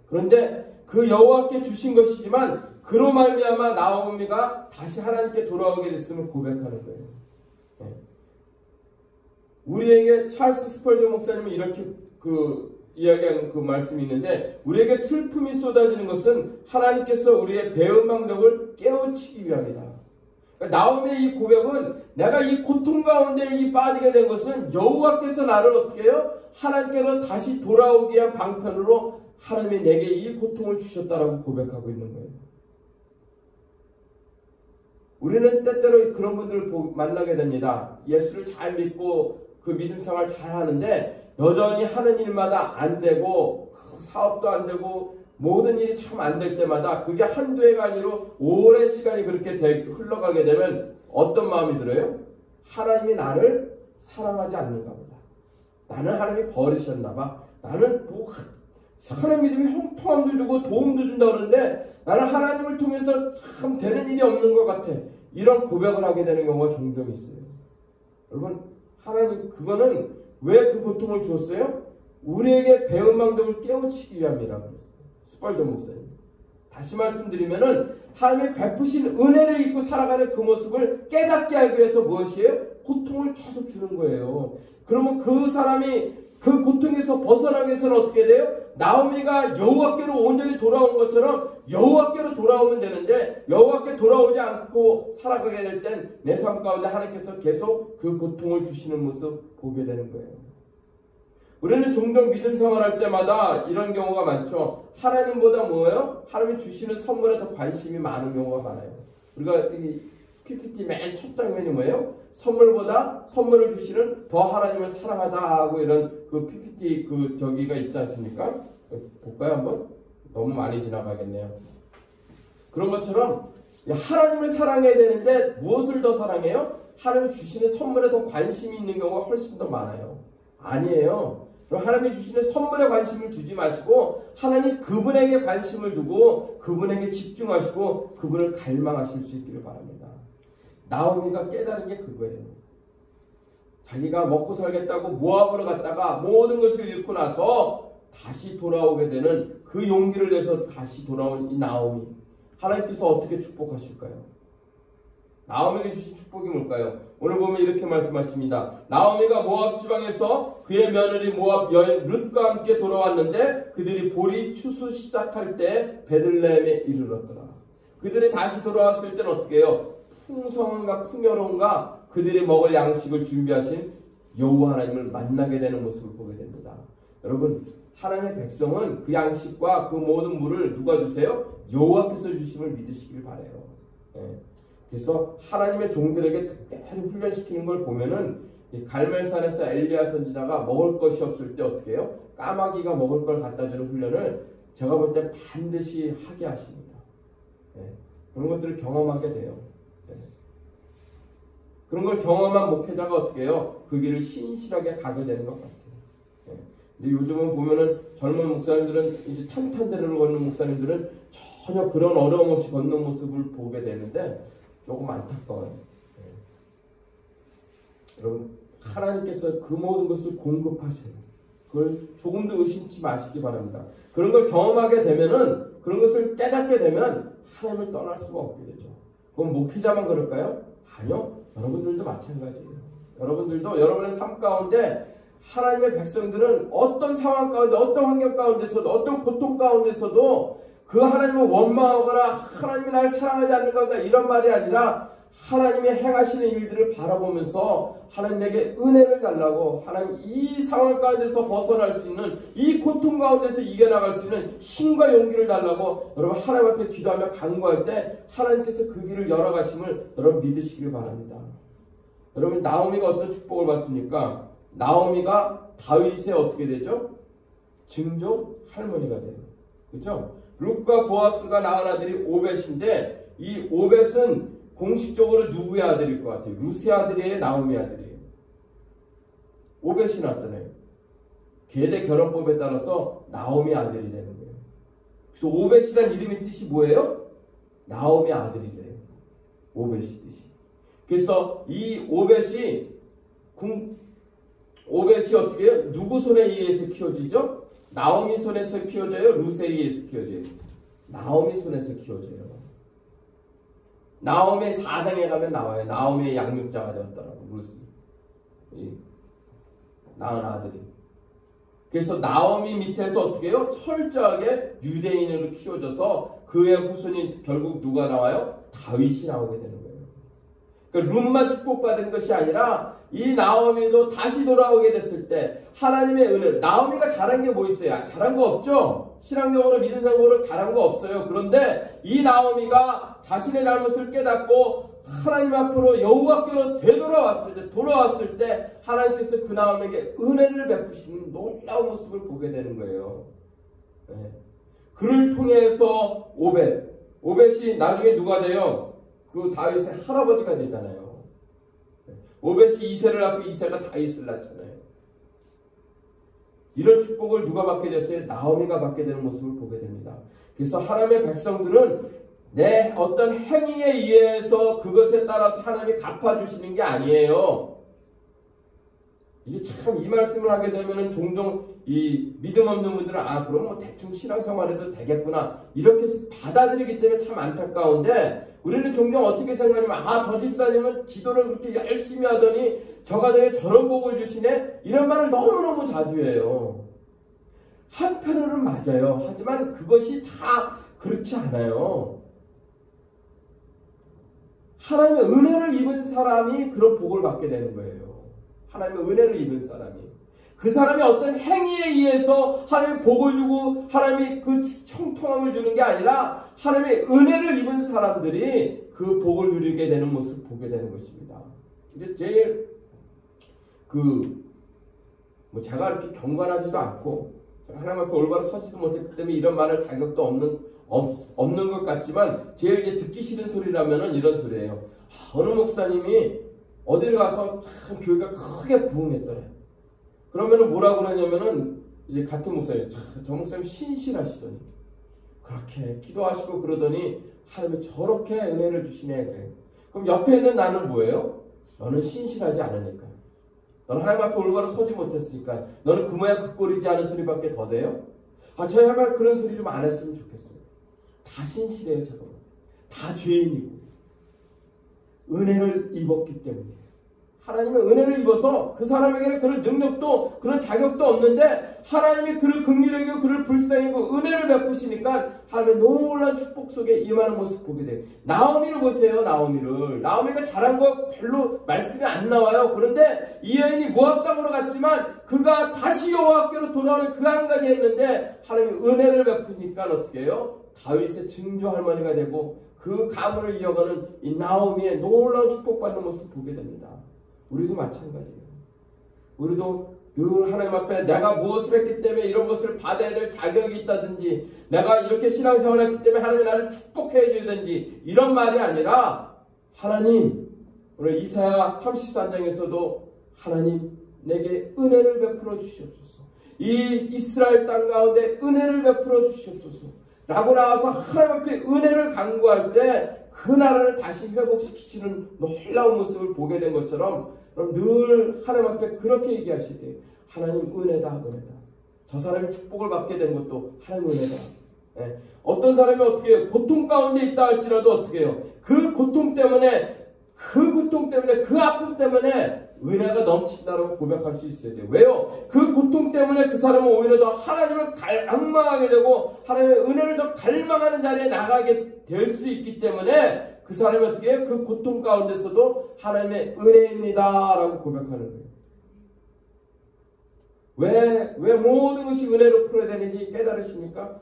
그런데 그 여호와께 주신 것이지만 그로 말미암아 나오미가 다시 하나님께 돌아오게 됐음을 고백하는 거예요. 우리에게 찰스 스펄전 목사님은 이렇게 이야기한 그 말씀이 있는데, 우리에게 슬픔이 쏟아지는 것은 하나님께서 우리의 배은망덕을 깨우치기 위함이다. 그러니까 나오미의 이 고백은, 내가 이 고통 가운데 빠지게 된 것은 여호와께서 나를 어떻게 해요? 하나님께로 다시 돌아오기 위한 방편으로 하나님이 내게 이 고통을 주셨다라고 고백하고 있는 거예요. 우리는 때때로 그런 분들을 만나게 됩니다. 예수를 잘 믿고 그 믿음 생활 잘 하는데 여전히 하는 일마다 안 되고, 사업도 안 되고, 모든 일이 참 안 될 때마다, 그게 한두 해가 아니라 오랜 시간이 그렇게 흘러가게 되면 어떤 마음이 들어요? 하나님이 나를 사랑하지 않는가 보다. 나는 하나님이 버리셨나 봐. 나는 하나님 믿음이 형통함도 주고 도움도 준다 그러는데 나는 하나님을 통해서 참 되는 일이 없는 것 같아. 이런 고백을 하게 되는 경우가 종종 있어요. 여러분, 하나님, 그거는 왜 그 고통을 주었어요? 우리에게 배은망덕을 깨우치기 위함이라고 했어요. 스펄전 목사님. 다시 말씀드리면은, 하나님의 베푸신 은혜를 입고 살아가는 그 모습을 깨닫게 하기 위해서 무엇이에요? 고통을 계속 주는 거예요. 그러면 그 사람이 그 고통에서 벗어나기 위해서는 어떻게 돼요? 나오미가 여호와께로 온전히 돌아온 것처럼 여호와께로 돌아오면 되는데, 여호와께 돌아오지 않고 살아가게 될 땐 내 삶 가운데 하나님께서 계속 그 고통을 주시는 모습 보게 되는 거예요. 우리는 종종 믿음 생활할 때마다 이런 경우가 많죠. 하나님보다 뭐예요? 하나님이 주시는 선물에 더 관심이 많은 경우가 많아요. 우리가 이 PPT 맨 첫 장면이 뭐예요? 선물보다 선물을 주시는 더 하나님을 사랑하자고, 이런 그 PPT 저기가 있지 않습니까? 볼까요, 한번? 너무 많이 지나가겠네요. 그런 것처럼 하나님을 사랑해야 되는데 무엇을 더 사랑해요? 하나님이 주시는 선물에 더 관심이 있는 경우가 훨씬 더 많아요. 아니에요. 그럼 하나님이 주시는 선물에 관심을 두지 마시고 하나님 그분에게 관심을 두고 그분에게 집중하시고 그분을 갈망하실 수 있기를 바랍니다. 나오미가 깨달은 게 그거예요. 자기가 먹고 살겠다고 모압으로 갔다가 모든 것을 잃고 나서 다시 돌아오게 되는 그 용기를 내서 다시 돌아온 이 나오미. 하나님께서 어떻게 축복하실까요? 나오미에게 주신 축복이 뭘까요? 오늘 보면 이렇게 말씀하십니다. 나오미가 모압 지방에서 그의 며느리 모압 여인 룻과 함께 돌아왔는데 그들이 보리 추수 시작할 때 베들레헴에 이르렀더라. 그들이 다시 돌아왔을 때는 어떻게 해요? 풍성함과 풍요로움과 그들이 먹을 양식을 준비하신 여호와 하나님을 만나게 되는 모습을 보게 됩니다. 여러분, 하나님의 백성은 그 양식과 그 모든 물을 누가 주세요? 여호와께서 주심을 믿으시길 바라요. 그래서 하나님의 종들에게 특별히 훈련시키는 걸 보면은 이 갈멜산에서 엘리야 선지자가 먹을 것이 없을 때 어떻게 해요? 까마귀가 먹을 걸 갖다 주는 훈련을 제가 볼 때 반드시 하게 하십니다. 그런 것들을 경험하게 돼요. 그런 걸 경험한 목회자가 어떻게 해요? 그 길을 신실하게 가게 되는 것 같아요. 근데 요즘은 보면은 젊은 목사님들은 이제 탄탄대로를 걷는 목사님들은 전혀 그런 어려움 없이 걷는 모습을 보게 되는데 조금 안타까워요. 여러분, 하나님께서 그 모든 것을 공급하세요. 그걸 조금도 의심치 마시기 바랍니다. 그런 걸 경험하게 되면은, 그런 것을 깨닫게 되면 하나님을 떠날 수가 없게 되죠. 그건 목회자만 그럴까요? 아니요. 여러분들도 마찬가지예요. 여러분들도 여러분의 삶 가운데 하나님의 백성들은 어떤 상황 가운데, 어떤 환경 가운데서도, 어떤 고통 가운데서도 그 하나님을 원망하거나 하나님이 날 사랑하지 않는 가운데 이런 말이 아니라 하나님이 행하시는 일들을 바라보면서 하나님 내게 은혜를 달라고, 하나님 이 상황 가운데서 벗어날 수 있는, 이 고통 가운데서 이겨나갈 수 있는 힘과 용기를 달라고 여러분 하나님 앞에 기도하며 간구할 때 하나님께서 그 길을 열어가심을 여러분 믿으시길 바랍니다. 여러분, 나오미가 어떤 축복을 받습니까? 나오미가 다윗의 어떻게 되죠? 증조 할머니가 돼요. 그렇죠? 룻과 보아스가 낳은 아들이 오벳인데 이 오벳은 공식적으로 누구의 아들일 것 같아요? 룻의 아들이에요? 나오미 아들이에요? 오벳이 낳았잖아요. 계대 결혼법에 따라서 나오미 아들이 되는 거예요. 그래서 오벳이란 이름의 뜻이 뭐예요? 나오미 아들이래요. 오벳이 뜻이. 그래서 이 오벳이 어떻게 해요? 누구 손에 의해서 키워지죠? 나오미 손에서 키워져요? 룻에 의해서 키워져요? 나오미 손에서 키워져요. 나오미 4장에 가면 나와요. 나오미의 양육자가 되었더라고, 룻이. 낳은 아들이. 그래서 나오미 밑에서 어떻게 해요? 철저하게 유대인으로 키워져서 그의 후손이 결국 누가 나와요? 다윗이 나오게 되는 거예요. 그러니까 룻만 축복받은 것이 아니라 이 나오미도 다시 돌아오게 됐을 때 하나님의 은혜, 나오미가 잘한 게 뭐 있어요? 잘한 거 없죠? 신앙적으로 믿음적으로 잘한 거 없어요. 그런데 이 나오미가 자신의 잘못을 깨닫고 하나님 앞으로 여호와께로 돌아왔을 때 하나님께서 그 나오미에게 은혜를 베푸시는 놀라운 모습을 보게 되는 거예요. 네. 그를 통해서 오벳이 나중에 누가 돼요? 그 다윗의 할아버지가 되잖아요. 오벳이 이새를 낳고 이새가 다윗을 낳잖아요. 이런 축복을 누가 받게 됐어요? 나오미가 받게 되는 모습을 보게 됩니다. 그래서 하나님의 백성들은 내 어떤 행위에 의해서 그것에 따라서 하나님이 갚아주시는 게 아니에요. 이게 참 이 말씀을 하게 되면 종종 이 믿음 없는 분들은 그럼 뭐 대충 신앙생활해도 되겠구나 이렇게 받아들이기 때문에 참 안타까운데 우리는 종종 어떻게 생각하냐면 저 집사님은 기도를 그렇게 열심히 하더니 저 가정에 저런 복을 주시네 이런 말을 너무너무 자주 해요. 한편으로는 맞아요. 하지만 그것이 다 그렇지 않아요. 하나님의 은혜를 입은 사람이 그런 복을 받게 되는 거예요. 하나님의 은혜를 입은 사람이. 그 사람이 어떤 행위에 의해서 하나님의 복을 주고 하나님이 그 형통함을 주는 게 아니라 하나님의 은혜를 입은 사람들이 그 복을 누리게 되는 모습을 보게 되는 것입니다. 이제 제일 제가 이렇게 경건하지도 않고 하나님 앞에 올바로 서지도 못했기 때문에 이런 말할 자격도 없는 것 같지만 제일 이제 듣기 싫은 소리라면은 이런 소리예요. 어느 목사님이 어디를 가서 참 교회가 크게 부흥했더래. 그러면은 뭐라고 그러냐면은 이제 같은 목사님, 저 목사님 신실하시더니 그렇게 기도하시고 그러더니 하나님이 저렇게 은혜를 주시네 그래. 그럼 옆에 있는 나는 뭐예요? 너는 신실하지 않으니까. 너는 하나님 앞에 올바로 서지 못했으니까. 너는 그 모양 그 꼴이지 않은 소리밖에 더 돼요? 저야말로 그런 소리 좀 안 했으면 좋겠어요. 다 신실해요, 잠깐만. 다 죄인이고. 은혜를 입었기 때문에. 하나님의 은혜를 입어서 그 사람에게는 그런 능력도 그런 자격도 없는데 하나님이 그를 긍휼히 여기고 그를 불쌍히 여기고 은혜를 베푸시니까 하나님의 놀라운 축복 속에 임하는 모습 보게 돼요. 나오미를 보세요. 나오미가 잘한 거 별로 말씀이 안 나와요. 그런데 이 여인이 모압 땅으로 갔지만 그가 다시 여호와께로 돌아오는 그 한 가지 했는데 하나님이 은혜를 베푸니까 어떻게 해요? 다윗의 증조 할머니가 되고 그 가문을 이어가는 이 나오미의 놀라운 축복받는 모습 보게 됩니다. 우리도 마찬가지예요. 우리도 늘 하나님 앞에 내가 무엇을 했기 때문에 이런 것을 받아야 될 자격이 있다든지 내가 이렇게 신앙생활을 했기 때문에 하나님이 나를 축복해 줘야든지 이런 말이 아니라 하나님, 오늘 이사야 33장에서도 하나님 내게 은혜를 베풀어 주시옵소서. 이 이스라엘 땅 가운데 은혜를 베풀어 주시옵소서 라고 나와서 하나님 앞에 은혜를 간구할 때 그 나라를 다시 회복시키시는 놀라운 모습을 보게 된 것처럼 그럼 늘 하나님 앞에 그렇게 얘기하실 때 하나님 은혜다. 저 사람이 축복을 받게 된 것도 하나님 은혜다. 어떤 사람이 어떻게 해요? 고통 가운데 있다 할지라도 어떻게 해요? 그 고통 때문에 그 아픔 때문에 은혜가 넘친다라고 고백할 수 있어야 돼요. 왜요? 그 고통 때문에 그 사람은 오히려 더 하나님을 갈망하게 되고 하나님의 은혜를 더 갈망하는 자리에 나가게 될 수 있기 때문에 그 사람이 어떻게 해요? 그 고통 가운데서도 하나님의 은혜입니다 라고 고백하는 거예요. 왜 모든 것이 은혜로 풀어야 되는지 깨달으십니까?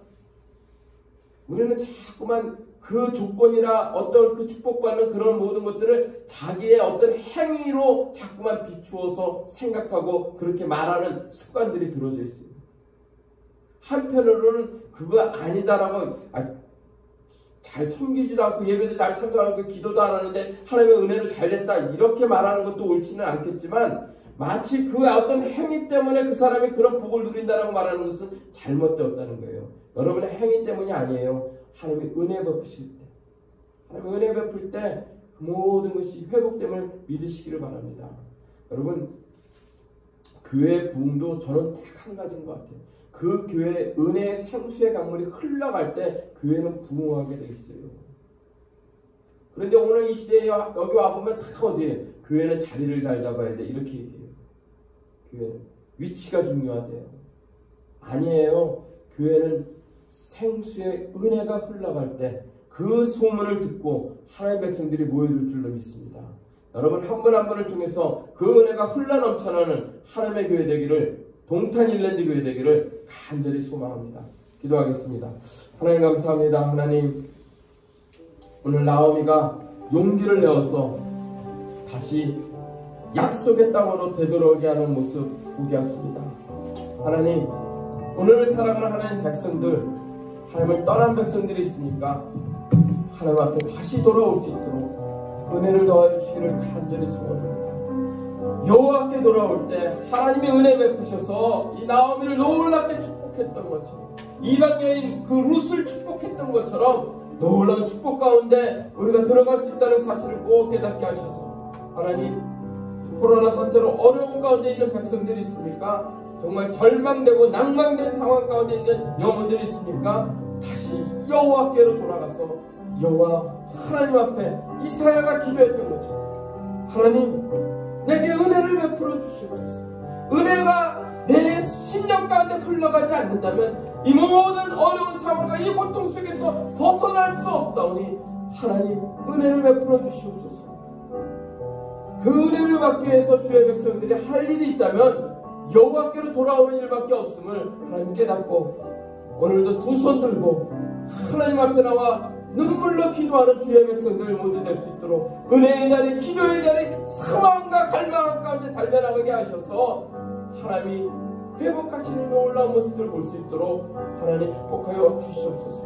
우리는 자꾸만 그 조건이나 어떤 그 축복받는 그런 모든 것들을 자기의 어떤 행위로 자꾸만 비추어서 생각하고 그렇게 말하는 습관들이 들어져 있습니다. 한편으로는 그거 아니다라고 잘 섬기지도 않고 예배도 잘 참석하고 기도도 안 하는데 하나님의 은혜로 잘 됐다 이렇게 말하는 것도 옳지는 않겠지만 마치 그 어떤 행위 때문에 그 사람이 그런 복을 누린다라고 말하는 것은 잘못되었다는 거예요. 여러분의 행위 때문이 아니에요. 하나님이 은혜 베푸실 때, 하나님이 은혜 베풀 때 그 모든 것이 회복됨을 믿으시기를 바랍니다. 여러분, 교회 부흥도 저는 딱 한 가지인 것 같아요. 그 교회 은혜의 생수의 강물이 흘러갈 때 교회는 부흥하게 돼 있어요. 그런데 오늘 이 시대에 여기 와보면 다 어디에 교회는 자리를 잘 잡아야 돼 이렇게 얘기해요. 교회는 위치가 중요하대요. 아니에요. 교회는 생수의 은혜가 흘러갈 때 그 소문을 듣고 하나님의 백성들이 모여들 줄로 믿습니다. 여러분 한 분 한 분을 통해서 그 은혜가 흘러넘쳐나는 하나님의 교회 되기를, 동탄 일랜드 교회 되기를 간절히 소망합니다. 기도하겠습니다. 하나님 감사합니다. 하나님, 오늘 나오미가 용기를 내어서 다시 약속의 땅으로 되돌아오게 하는 모습 보게 하십니다. 하나님, 오늘 살아가는 하나님 백성들, 하나님을 떠난 백성들이 있으니까 하나님 앞에 다시 돌아올 수 있도록 은혜를 도와주시기를 간절히 소원합니다. 여호와께 돌아올 때 하나님이 은혜 베푸셔서 이 나오미를 놀랍게 축복했던 것처럼, 이방 여인 그 룻을 축복했던 것처럼 놀라운 축복 가운데 우리가 들어갈 수 있다는 사실을 꼭 깨닫게 하셔서, 하나님, 코로나 사태로 어려운 가운데 있는 백성들이 있습니까? 정말 절망되고 낭망된 상황 가운데 있는 영혼들이 있습니까? 다시 여호와께로 돌아가서 여호와 하나님 앞에 이사야가 기도했던 것처럼, 하나님, 내게 은혜를 베풀어 주시옵소서. 은혜가 내 심령 가운데 흘러가지 않는다면 이 모든 어려운 상황과 이 고통 속에서 벗어날 수 없사오니 하나님, 은혜를 베풀어 주시옵소서. 그 은혜를 받기 위해서 주의 백성들이 할 일이 있다면 여호와께로 돌아오는 일밖에 없음을 하나님 깨닫고, 오늘도 두 손 들고 하나님 앞에 나와 눈물로 기도하는 주의 백성들 모두 될 수 있도록 은혜의 자리, 기도의 자리, 사망과 갈망 가운데 달려나가게 하셔서 하나님이 회복하시는 놀라운 모습들을 볼 수 있도록 하나님 축복하여 주시옵소서.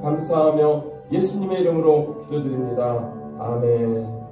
감사하며 예수님의 이름으로 기도드립니다. 아멘.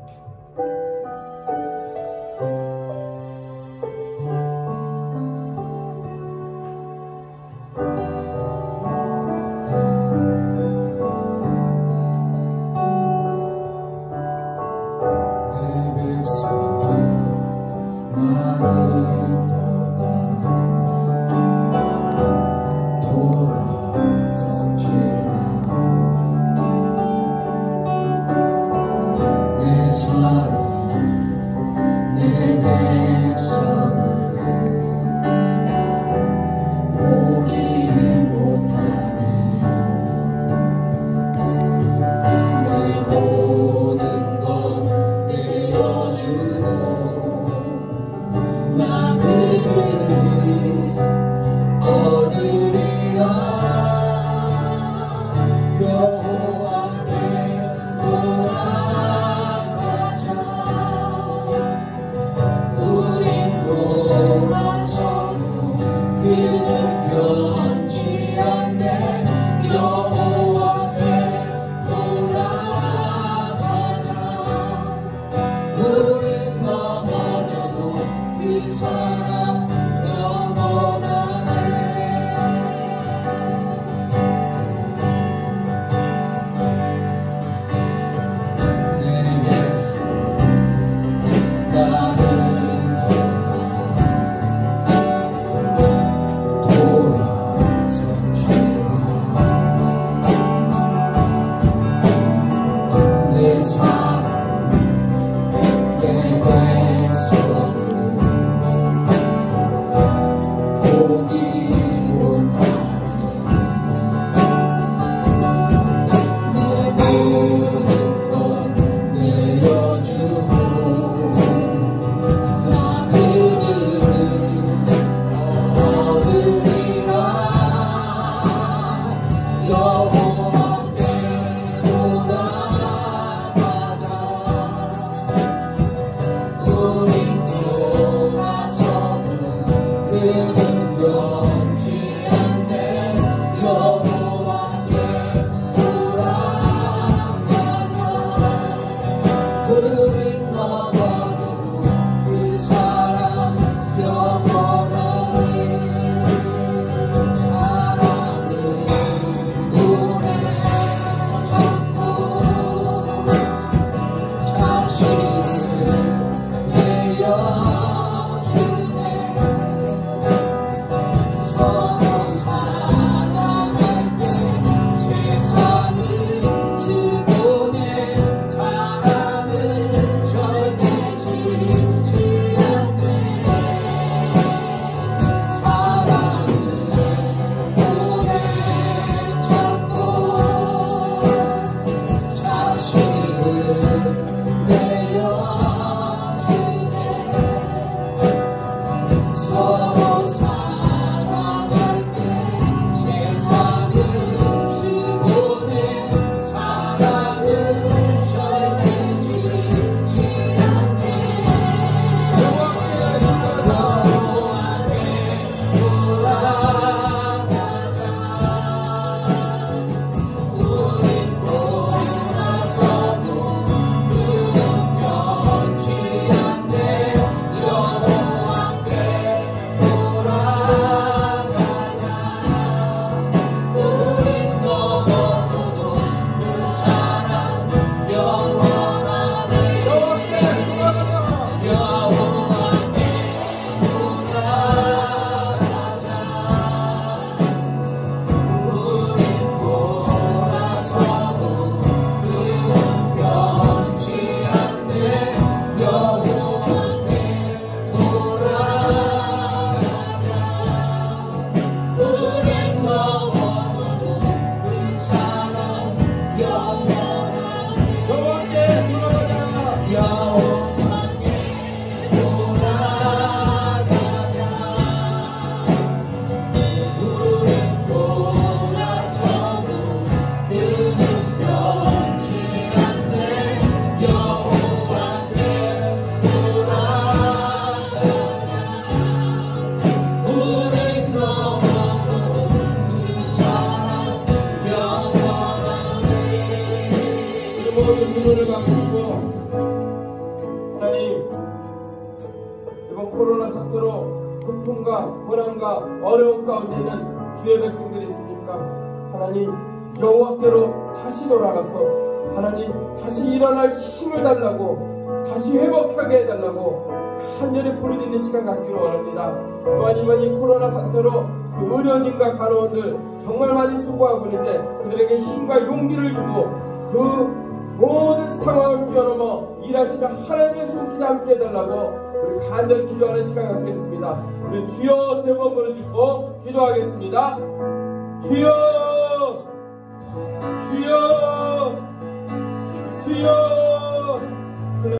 우리 모든 눈을 감으시고 하나님, 이번 코로나 사태로 고통과 고난과 어려움 가운데 있는 주의 백성들이 있습니까? 하나님, 여호와께로 다시 돌아가서 하나님 다시 일어날 힘을 달라고, 다시 회복하게 해달라고 간절히 부르짖는 시간 갖기를 원합니다. 또한 이번 이 코로나 사태로 그 의료진과 간호원들 정말 많이 수고하고 있는데 그들에게 힘과 용기를 주고 그 모든 상황을 뛰어넘어 일하시는 하나님의 손길에 함께 해달라고 우리 간절히 기도하는 시간 갖겠습니다. 우리 주여 세 번 부르짖고 기도하겠습니다. 주여